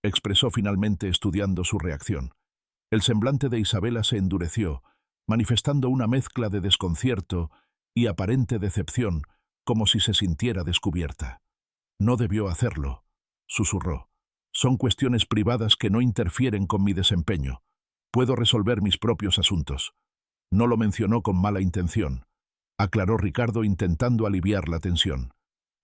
expresó finalmente, estudiando su reacción. El semblante de Isabela se endureció, manifestando una mezcla de desconcierto y aparente decepción, como si se sintiera descubierta. No debió hacerlo, susurró. Son cuestiones privadas que no interfieren con mi desempeño. Puedo resolver mis propios asuntos. No lo mencionó con mala intención, aclaró Ricardo, intentando aliviar la tensión.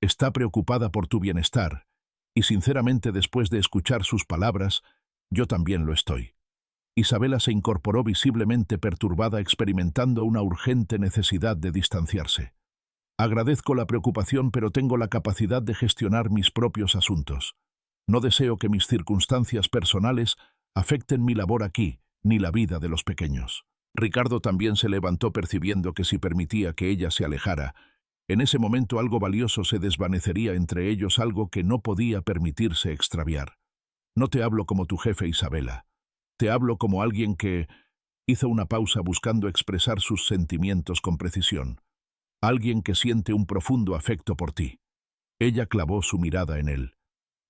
Está preocupada por tu bienestar, y sinceramente, después de escuchar sus palabras, yo también lo estoy. Isabela se incorporó visiblemente perturbada, experimentando una urgente necesidad de distanciarse. Agradezco la preocupación, pero tengo la capacidad de gestionar mis propios asuntos. No deseo que mis circunstancias personales afecten mi labor aquí, ni la vida de los pequeños. Ricardo también se levantó, percibiendo que si permitía que ella se alejara, en ese momento algo valioso se desvanecería entre ellos, algo que no podía permitirse extraviar. No te hablo como tu jefe, Isabela. Te hablo como alguien que... Hizo una pausa, buscando expresar sus sentimientos con precisión. Alguien que siente un profundo afecto por ti. Ella clavó su mirada en él.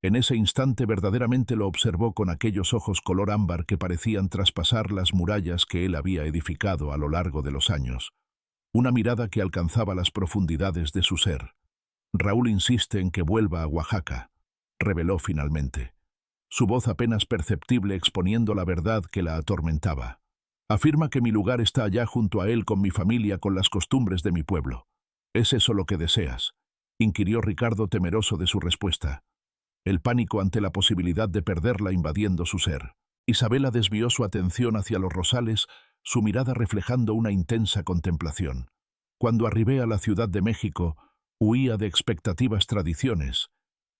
En ese instante verdaderamente lo observó, con aquellos ojos color ámbar que parecían traspasar las murallas que él había edificado a lo largo de los años. Una mirada que alcanzaba las profundidades de su ser. Raúl insiste en que vuelva a Oaxaca. reveló finalmente, su voz apenas perceptible exponiendo la verdad que la atormentaba. Afirma que mi lugar está allá junto a él con mi familia, con las costumbres de mi pueblo. ¿Es eso lo que deseas?, inquirió Ricardo temeroso de su respuesta, el pánico ante la posibilidad de perderla invadiendo su ser. Isabela desvió su atención hacia los rosales, su mirada reflejando una intensa contemplación. Cuando arribé a la Ciudad de México, huía de expectativas tradiciones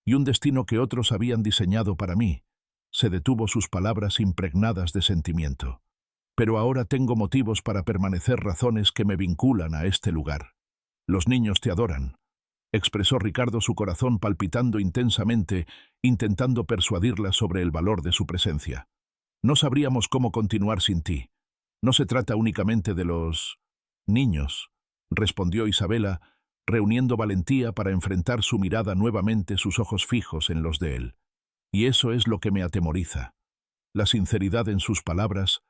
y un destino que otros habían diseñado para mí. Se detuvo sus palabras impregnadas de sentimiento. Pero ahora tengo motivos para permanecer, razones que me vinculan a este lugar. Los niños te adoran, expresó Ricardo, su corazón palpitando intensamente, intentando persuadirla sobre el valor de su presencia. No sabríamos cómo continuar sin ti. No se trata únicamente de los niños, respondió Isabela, reuniendo valentía para enfrentar su mirada nuevamente, sus ojos fijos en los de él. Y eso es lo que me atemoriza. La sinceridad en sus palabras,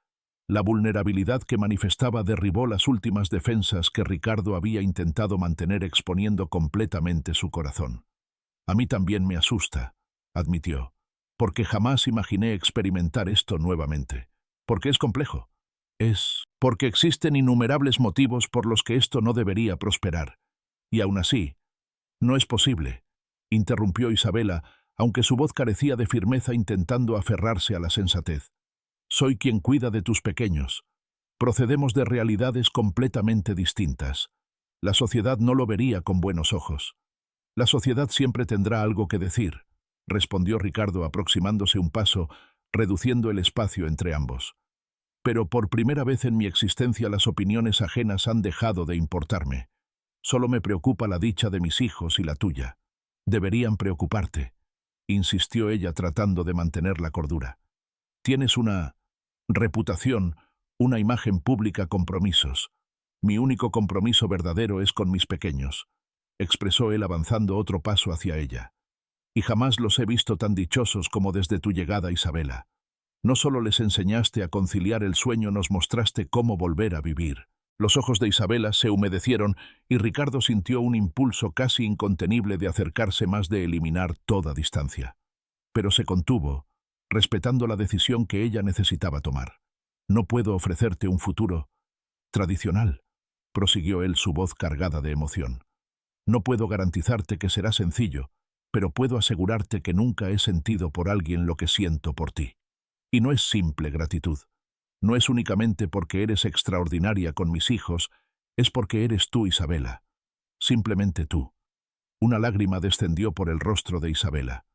la vulnerabilidad que manifestaba derribó las últimas defensas que Ricardo había intentado mantener, exponiendo completamente su corazón. A mí también me asusta, admitió, porque jamás imaginé experimentar esto nuevamente. Porque es complejo. Es porque existen innumerables motivos por los que esto no debería prosperar. Y aún así, no es posible, interrumpió Isabela, aunque su voz carecía de firmeza, intentando aferrarse a la sensatez. Soy quien cuida de tus pequeños. Procedemos de realidades completamente distintas. La sociedad no lo vería con buenos ojos. La sociedad siempre tendrá algo que decir, respondió Ricardo, aproximándose un paso, reduciendo el espacio entre ambos. Pero por primera vez en mi existencia las opiniones ajenas han dejado de importarme. Solo me preocupa la dicha de mis hijos y la tuya. Deberían preocuparte, insistió ella, tratando de mantener la cordura. Tienes una reputación, una imagen pública, compromisos. Mi único compromiso verdadero es con mis pequeños, expresó él, avanzando otro paso hacia ella. Y jamás los he visto tan dichosos como desde tu llegada, Isabela. No solo les enseñaste a conciliar el sueño, nos mostraste cómo volver a vivir. Los ojos de Isabela se humedecieron y Ricardo sintió un impulso casi incontenible de acercarse más, de eliminar toda distancia. Pero se contuvo, respetando la decisión que ella necesitaba tomar. No puedo ofrecerte un futuro tradicional, prosiguió él, su voz cargada de emoción. No puedo garantizarte que será sencillo, pero puedo asegurarte que nunca he sentido por alguien lo que siento por ti. Y no es simple gratitud. No es únicamente porque eres extraordinaria con mis hijos, es porque eres tú, Isabela. Simplemente tú. Una lágrima descendió por el rostro de Isabela.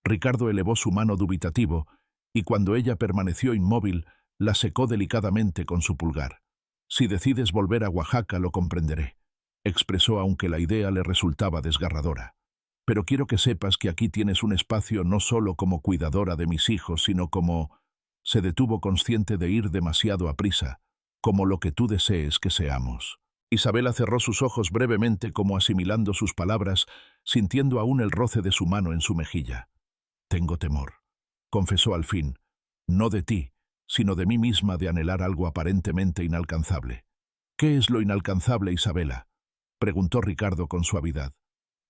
Ricardo elevó su mano dubitativo, y cuando ella permaneció inmóvil, la secó delicadamente con su pulgar. Si decides volver a Oaxaca, lo comprenderé, expresó, aunque la idea le resultaba desgarradora. Pero quiero que sepas que aquí tienes un espacio no solo como cuidadora de mis hijos, sino como... Se detuvo, consciente de ir demasiado aprisa, como lo que tú desees que seamos. Isabela cerró sus ojos brevemente, como asimilando sus palabras, sintiendo aún el roce de su mano en su mejilla. Tengo temor, confesó al fin, no de ti, sino de mí misma, de anhelar algo aparentemente inalcanzable. ¿Qué es lo inalcanzable, Isabela?, preguntó Ricardo con suavidad.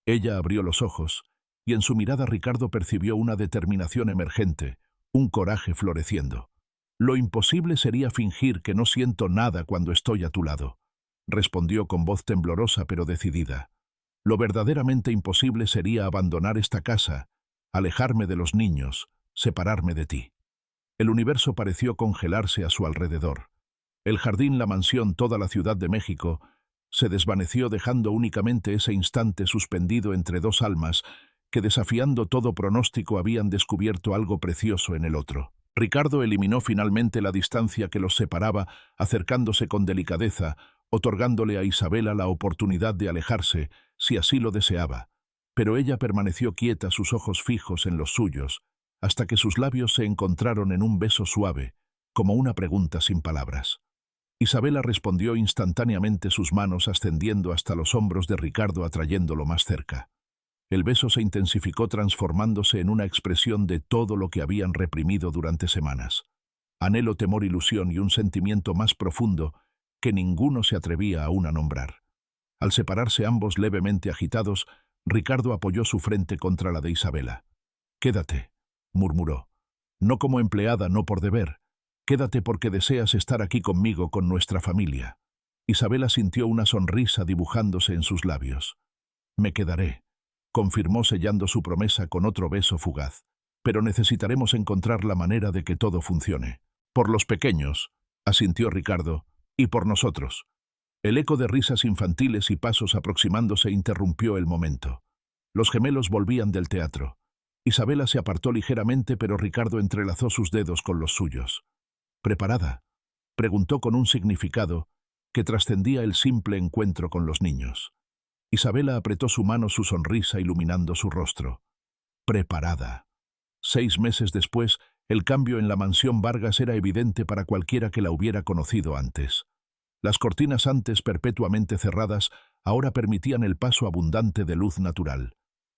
Ella abrió los ojos, y en su mirada Ricardo percibió una determinación emergente, un coraje floreciendo. Lo imposible sería fingir que no siento nada cuando estoy a tu lado, respondió con voz temblorosa pero decidida. Lo verdaderamente imposible sería abandonar esta casa, alejarme de los niños, separarme de ti. El universo pareció congelarse a su alrededor. El jardín, la mansión, toda la Ciudad de México, se desvaneció, dejando únicamente ese instante suspendido entre dos almas que, desafiando todo pronóstico, habían descubierto algo precioso en el otro. Ricardo eliminó finalmente la distancia que los separaba, acercándose con delicadeza, otorgándole a Isabela la oportunidad de alejarse, si así lo deseaba. Pero ella permaneció quieta, sus ojos fijos en los suyos, hasta que sus labios se encontraron en un beso suave, como una pregunta sin palabras. Isabela respondió instantáneamente, sus manos ascendiendo hasta los hombros de Ricardo, atrayéndolo más cerca. El beso se intensificó, transformándose en una expresión de todo lo que habían reprimido durante semanas. Anhelo, temor, ilusión y un sentimiento más profundo que ninguno se atrevía aún a nombrar. Al separarse ambos levemente agitados, Ricardo apoyó su frente contra la de Isabela. Quédate, murmuró. No como empleada, no por deber. Quédate porque deseas estar aquí conmigo, con nuestra familia. Isabela sintió una sonrisa dibujándose en sus labios. Me quedaré, confirmó sellando su promesa con otro beso fugaz. Pero necesitaremos encontrar la manera de que todo funcione. Por los pequeños, asintió Ricardo, y por nosotros. El eco de risas infantiles y pasos aproximándose interrumpió el momento. Los gemelos volvían del teatro. Isabela se apartó ligeramente, pero Ricardo entrelazó sus dedos con los suyos. ¿Preparada?, preguntó con un significado que trascendía el simple encuentro con los niños. Isabela apretó su mano, su sonrisa iluminando su rostro. Preparada. 6 meses después, el cambio en la mansión Vargas era evidente para cualquiera que la hubiera conocido antes. Las cortinas, antes perpetuamente cerradas, ahora permitían el paso abundante de luz natural.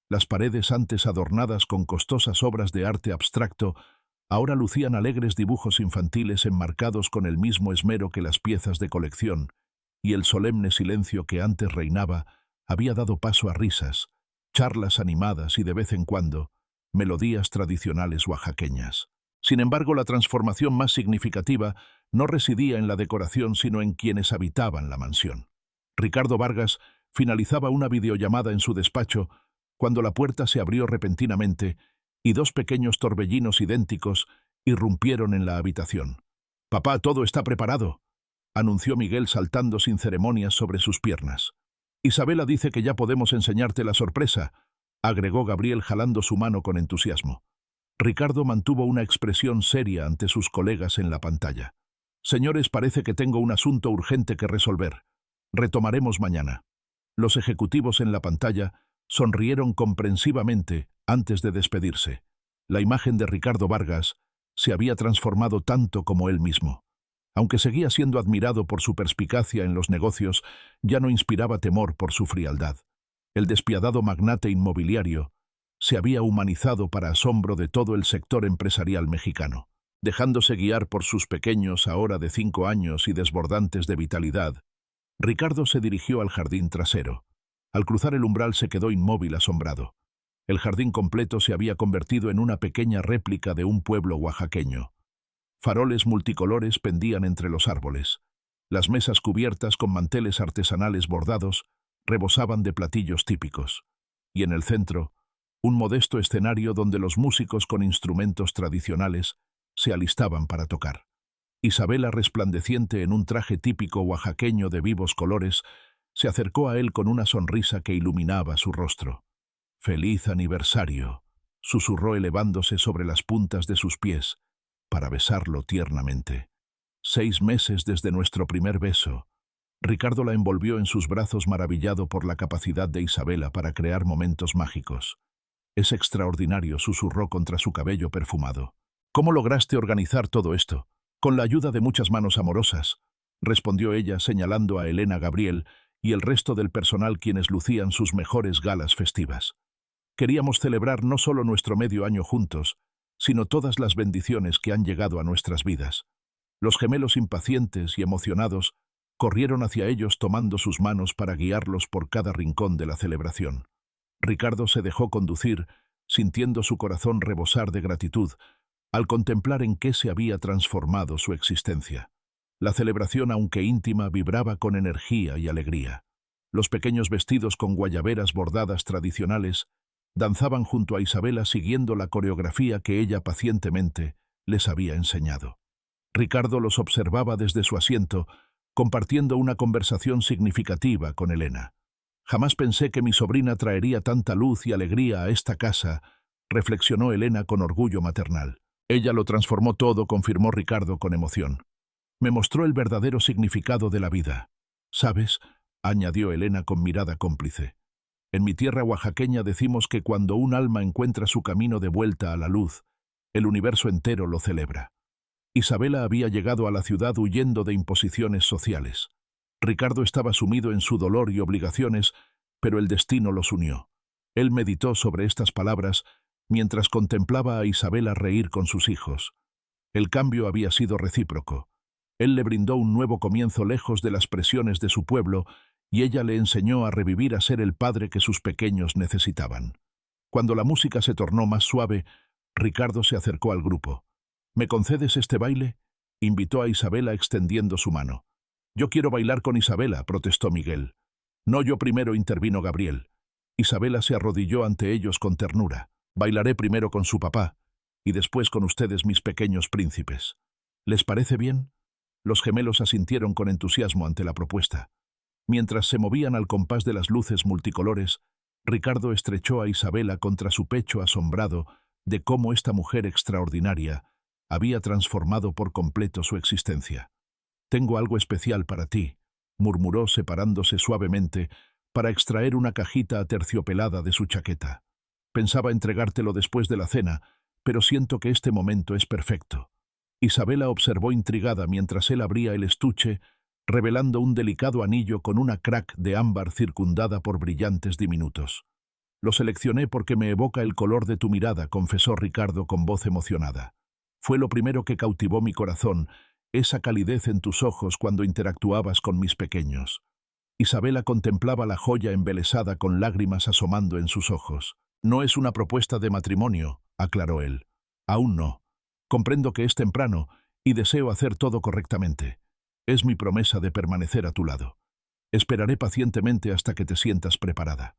Las paredes, antes adornadas con costosas obras de arte abstracto, ahora lucían alegres dibujos infantiles enmarcados con el mismo esmero que las piezas de colección, y el solemne silencio que antes reinaba había dado paso a risas, charlas animadas y, de vez en cuando, melodías tradicionales oaxaqueñas. Sin embargo, la transformación más significativa no residía en la decoración, sino en quienes habitaban la mansión. Ricardo Vargas finalizaba una videollamada en su despacho cuando la puerta se abrió repentinamente y 2 pequeños torbellinos idénticos irrumpieron en la habitación. «Papá, todo está preparado», anunció Miguel saltando sin ceremonias sobre sus piernas. «Isabela dice que ya podemos enseñarte la sorpresa», agregó Gabriel jalando su mano con entusiasmo. Ricardo mantuvo una expresión seria ante sus colegas en la pantalla. «Señores, parece que tengo un asunto urgente que resolver. Retomaremos mañana». Los ejecutivos en la pantalla sonrieron comprensivamente antes de despedirse. La imagen de Ricardo Vargas se había transformado tanto como él mismo. Aunque seguía siendo admirado por su perspicacia en los negocios, ya no inspiraba temor por su frialdad. El despiadado magnate inmobiliario se había humanizado para asombro de todo el sector empresarial mexicano. Dejándose guiar por sus pequeños, ahora de 5 años y desbordantes de vitalidad, Ricardo se dirigió al jardín trasero. Al cruzar el umbral se quedó inmóvil, asombrado. El jardín completo se había convertido en una pequeña réplica de un pueblo oaxaqueño. Faroles multicolores pendían entre los árboles. Las mesas cubiertas con manteles artesanales bordados rebosaban de platillos típicos. Y en el centro, un modesto escenario donde los músicos con instrumentos tradicionales se alistaban para tocar. Isabela, resplandeciente en un traje típico oaxaqueño de vivos colores, se acercó a él con una sonrisa que iluminaba su rostro. «Feliz aniversario», susurró elevándose sobre las puntas de sus pies para besarlo tiernamente. 6 meses desde nuestro primer beso. Ricardo la envolvió en sus brazos, maravillado por la capacidad de Isabela para crear momentos mágicos. «Es extraordinario», susurró contra su cabello perfumado. «¿Cómo lograste organizar todo esto?» «Con la ayuda de muchas manos amorosas», respondió ella, señalando a Elena, Gabriel y el resto del personal, quienes lucían sus mejores galas festivas. Queríamos celebrar no solo nuestro medio año juntos, sino todas las bendiciones que han llegado a nuestras vidas. Los gemelos, impacientes y emocionados, corrieron hacia ellos tomando sus manos para guiarlos por cada rincón de la celebración. Ricardo se dejó conducir, sintiendo su corazón rebosar de gratitud al contemplar en qué se había transformado su existencia. La celebración, aunque íntima, vibraba con energía y alegría. Los pequeños vestidos con guayaberas bordadas tradicionales danzaban junto a Isabela, siguiendo la coreografía que ella pacientemente les había enseñado. Ricardo los observaba desde su asiento, compartiendo una conversación significativa con Elena. «Jamás pensé que mi sobrina traería tanta luz y alegría a esta casa», reflexionó Elena con orgullo maternal. «Ella lo transformó todo», confirmó Ricardo con emoción. «Me mostró el verdadero significado de la vida. ¿Sabes?», añadió Elena con mirada cómplice. «En mi tierra oaxaqueña decimos que cuando un alma encuentra su camino de vuelta a la luz, el universo entero lo celebra». Isabela había llegado a la ciudad huyendo de imposiciones sociales. Ricardo estaba sumido en su dolor y obligaciones, pero el destino los unió. Él meditó sobre estas palabras mientras contemplaba a Isabela reír con sus hijos. El cambio había sido recíproco. Él le brindó un nuevo comienzo lejos de las presiones de su pueblo, y ella le enseñó a revivir, a ser el padre que sus pequeños necesitaban. Cuando la música se tornó más suave, Ricardo se acercó al grupo. ¿Me concedes este baile?, invitó a Isabela extendiendo su mano. «Yo quiero bailar con Isabela», protestó Miguel. «No, yo primero», intervino Gabriel. Isabela se arrodilló ante ellos con ternura. «Bailaré primero con su papá, y después con ustedes, mis pequeños príncipes. ¿Les parece bien?». Los gemelos asintieron con entusiasmo ante la propuesta. Mientras se movían al compás de las luces multicolores, Ricardo estrechó a Isabela contra su pecho asombrado de cómo esta mujer extraordinaria había transformado por completo su existencia. «Tengo algo especial para ti», murmuró separándose suavemente para extraer una cajita aterciopelada de su chaqueta. «Pensaba entregártelo después de la cena, pero siento que este momento es perfecto». Isabela observó intrigada mientras él abría el estuche, revelando un delicado anillo con una crack de ámbar circundada por brillantes diminutos. «Lo seleccioné porque me evoca el color de tu mirada», confesó Ricardo con voz emocionada. «Fue lo primero que cautivó mi corazón, esa calidez en tus ojos cuando interactuabas con mis pequeños». Isabela contemplaba la joya embelesada con lágrimas asomando en sus ojos. «No es una propuesta de matrimonio», aclaró él. «Aún no. Comprendo que es temprano y deseo hacer todo correctamente. Es mi promesa de permanecer a tu lado. Esperaré pacientemente hasta que te sientas preparada».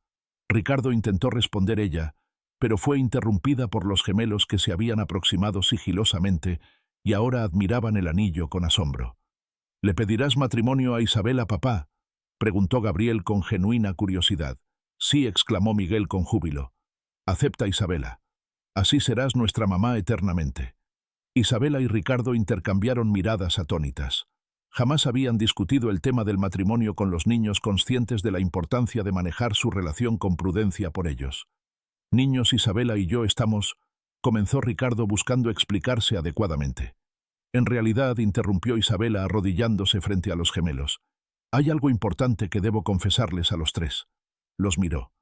Ricardo intentó responder ella, pero fue interrumpida por los gemelos que se habían aproximado sigilosamente y ahora admiraban el anillo con asombro. «¿Le pedirás matrimonio a Isabela, papá?», preguntó Gabriel con genuina curiosidad. «Sí», exclamó Miguel con júbilo. «Acepta, Isabela. Así serás nuestra mamá eternamente». Isabela y Ricardo intercambiaron miradas atónitas. Jamás habían discutido el tema del matrimonio con los niños, conscientes de la importancia de manejar su relación con prudencia por ellos. «Niños, Isabela y yo estamos», comenzó Ricardo buscando explicarse adecuadamente. «En realidad», interrumpió Isabela arrodillándose frente a los gemelos, «hay algo importante que debo confesarles a los tres». Los miró.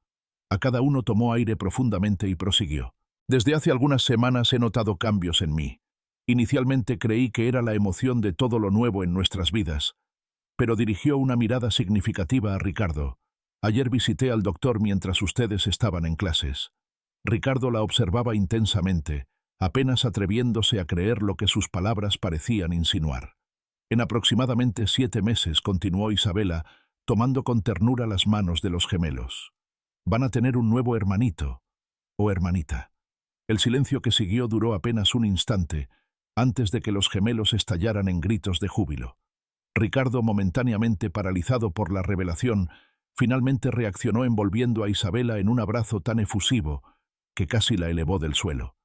A cada uno tomó aire profundamente y prosiguió. «Desde hace algunas semanas he notado cambios en mí. Inicialmente creí que era la emoción de todo lo nuevo en nuestras vidas, pero dirigió una mirada significativa a Ricardo. Ayer visité al doctor mientras ustedes estaban en clases». Ricardo la observaba intensamente, apenas atreviéndose a creer lo que sus palabras parecían insinuar. «En aproximadamente 7 meses», continuó Isabela, tomando con ternura las manos de los gemelos. «Van a tener un nuevo hermanito o hermanita». El silencio que siguió duró apenas un instante, antes de que los gemelos estallaran en gritos de júbilo. Ricardo, momentáneamente paralizado por la revelación, finalmente reaccionó envolviendo a Isabela en un abrazo tan efusivo que casi la elevó del suelo.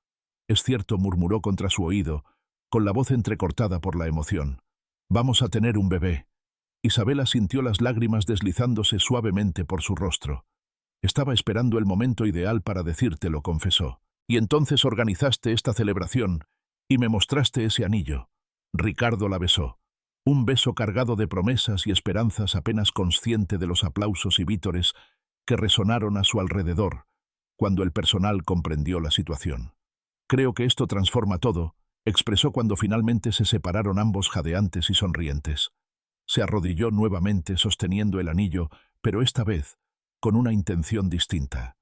«Es cierto», murmuró contra su oído, con la voz entrecortada por la emoción. «Vamos a tener un bebé». Isabela sintió las lágrimas deslizándose suavemente por su rostro. «Estaba esperando el momento ideal para decírtelo», confesó. «Y entonces organizaste esta celebración y me mostraste ese anillo». Ricardo la besó. Un beso cargado de promesas y esperanzas, apenas consciente de los aplausos y vítores que resonaron a su alrededor cuando el personal comprendió la situación. «Creo que esto transforma todo», expresó cuando finalmente se separaron ambos jadeantes y sonrientes. Se arrodilló nuevamente sosteniendo el anillo, pero esta vez con una intención distinta.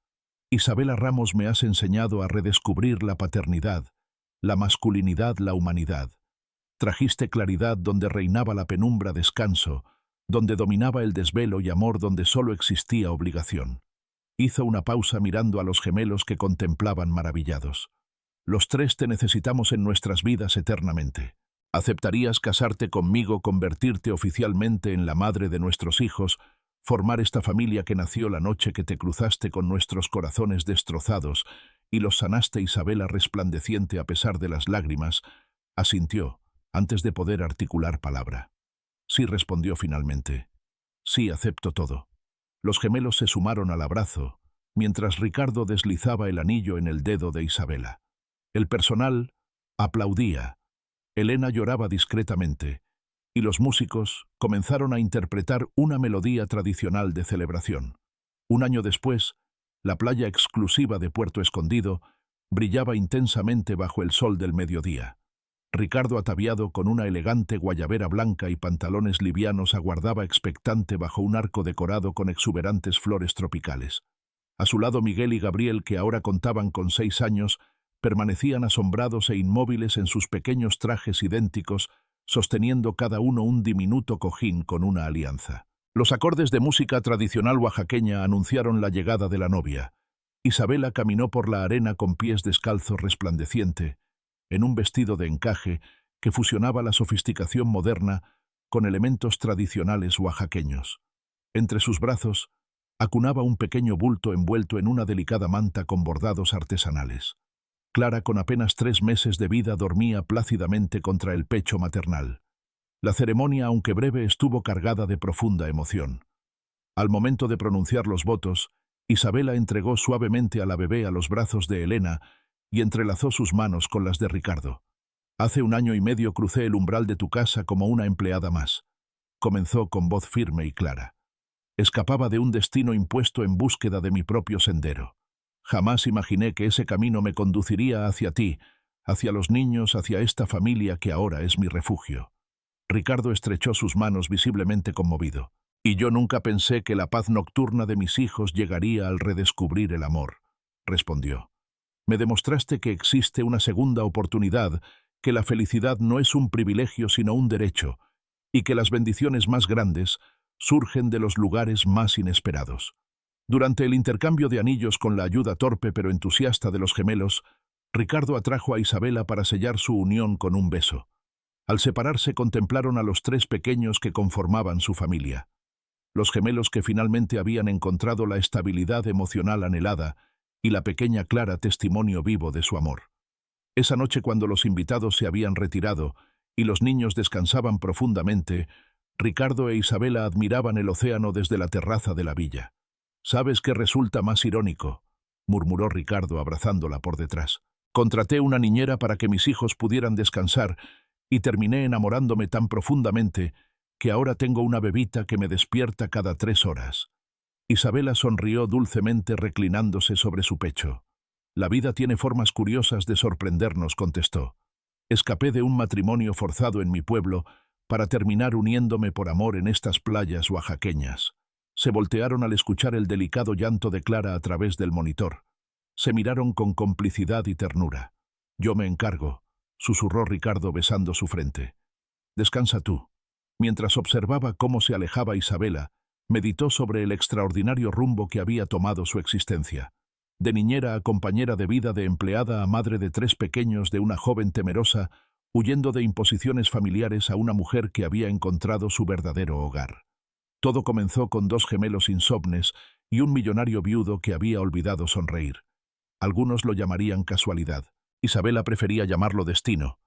«Isabela Ramos, me has enseñado a redescubrir la paternidad, la masculinidad, la humanidad. Trajiste claridad donde reinaba la penumbra, descanso, donde dominaba el desvelo y amor donde solo existía obligación». Hizo una pausa mirando a los gemelos que contemplaban maravillados. «Los tres te necesitamos en nuestras vidas eternamente. ¿Aceptarías casarte conmigo, convertirte oficialmente en la madre de nuestros hijos, formar esta familia que nació la noche que te cruzaste con nuestros corazones destrozados y los sanaste?» Isabela, resplandeciente a pesar de las lágrimas, asintió, antes de poder articular palabra. «Sí», respondió finalmente. «Sí, acepto todo». Los gemelos se sumaron al abrazo, mientras Ricardo deslizaba el anillo en el dedo de Isabela. El personal aplaudía. Elena lloraba discretamente, y los músicos comenzaron a interpretar una melodía tradicional de celebración. Un año después, la playa exclusiva de Puerto Escondido brillaba intensamente bajo el sol del mediodía. Ricardo, ataviado con una elegante guayabera blanca y pantalones livianos, aguardaba expectante bajo un arco decorado con exuberantes flores tropicales. A su lado Miguel y Gabriel, que ahora contaban con 6 años, permanecían asombrados e inmóviles en sus pequeños trajes idénticos, sosteniendo cada uno un diminuto cojín con una alianza. Los acordes de música tradicional oaxaqueña anunciaron la llegada de la novia. Isabela caminó por la arena con pies descalzos resplandeciente, en un vestido de encaje que fusionaba la sofisticación moderna con elementos tradicionales oaxaqueños. Entre sus brazos acunaba un pequeño bulto envuelto en una delicada manta con bordados artesanales. Clara, con apenas 3 meses de vida, dormía plácidamente contra el pecho maternal. La ceremonia, aunque breve, estuvo cargada de profunda emoción. Al momento de pronunciar los votos, Isabela entregó suavemente a la bebé a los brazos de Elena y entrelazó sus manos con las de Ricardo. «Hace 1 año y medio crucé el umbral de tu casa como una empleada más», comenzó con voz firme y clara. «Escapaba de un destino impuesto en búsqueda de mi propio sendero. Jamás imaginé que ese camino me conduciría hacia ti, hacia los niños, hacia esta familia que ahora es mi refugio». Ricardo estrechó sus manos visiblemente conmovido. «Y yo nunca pensé que la paz nocturna de mis hijos llegaría al redescubrir el amor», respondió. «Me demostraste que existe una segunda oportunidad, que la felicidad no es un privilegio sino un derecho, y que las bendiciones más grandes surgen de los lugares más inesperados». Durante el intercambio de anillos, con la ayuda torpe pero entusiasta de los gemelos, Ricardo atrajo a Isabela para sellar su unión con un beso. Al separarse, contemplaron a los 3 pequeños que conformaban su familia. Los gemelos que finalmente habían encontrado la estabilidad emocional anhelada, y la pequeña Clara, testimonio vivo de su amor. Esa noche, cuando los invitados se habían retirado y los niños descansaban profundamente, Ricardo e Isabela admiraban el océano desde la terraza de la villa. «¿Sabes qué resulta más irónico?», murmuró Ricardo abrazándola por detrás. «Contraté una niñera para que mis hijos pudieran descansar y terminé enamorándome tan profundamente que ahora tengo una bebita que me despierta cada 3 horas». Isabela sonrió dulcemente reclinándose sobre su pecho. «La vida tiene formas curiosas de sorprendernos», contestó. «Escapé de un matrimonio forzado en mi pueblo para terminar uniéndome por amor en estas playas oaxaqueñas». Se voltearon al escuchar el delicado llanto de Clara a través del monitor. Se miraron con complicidad y ternura. «Yo me encargo», susurró Ricardo besando su frente. «Descansa tú». Mientras observaba cómo se alejaba Isabela, meditó sobre el extraordinario rumbo que había tomado su existencia. De niñera a compañera de vida, de empleada a madre de 3 pequeños, de una joven temerosa, huyendo de imposiciones familiares, a una mujer que había encontrado su verdadero hogar. Todo comenzó con 2 gemelos insomnes y un millonario viudo que había olvidado sonreír. Algunos lo llamarían casualidad. Isabela prefería llamarlo destino.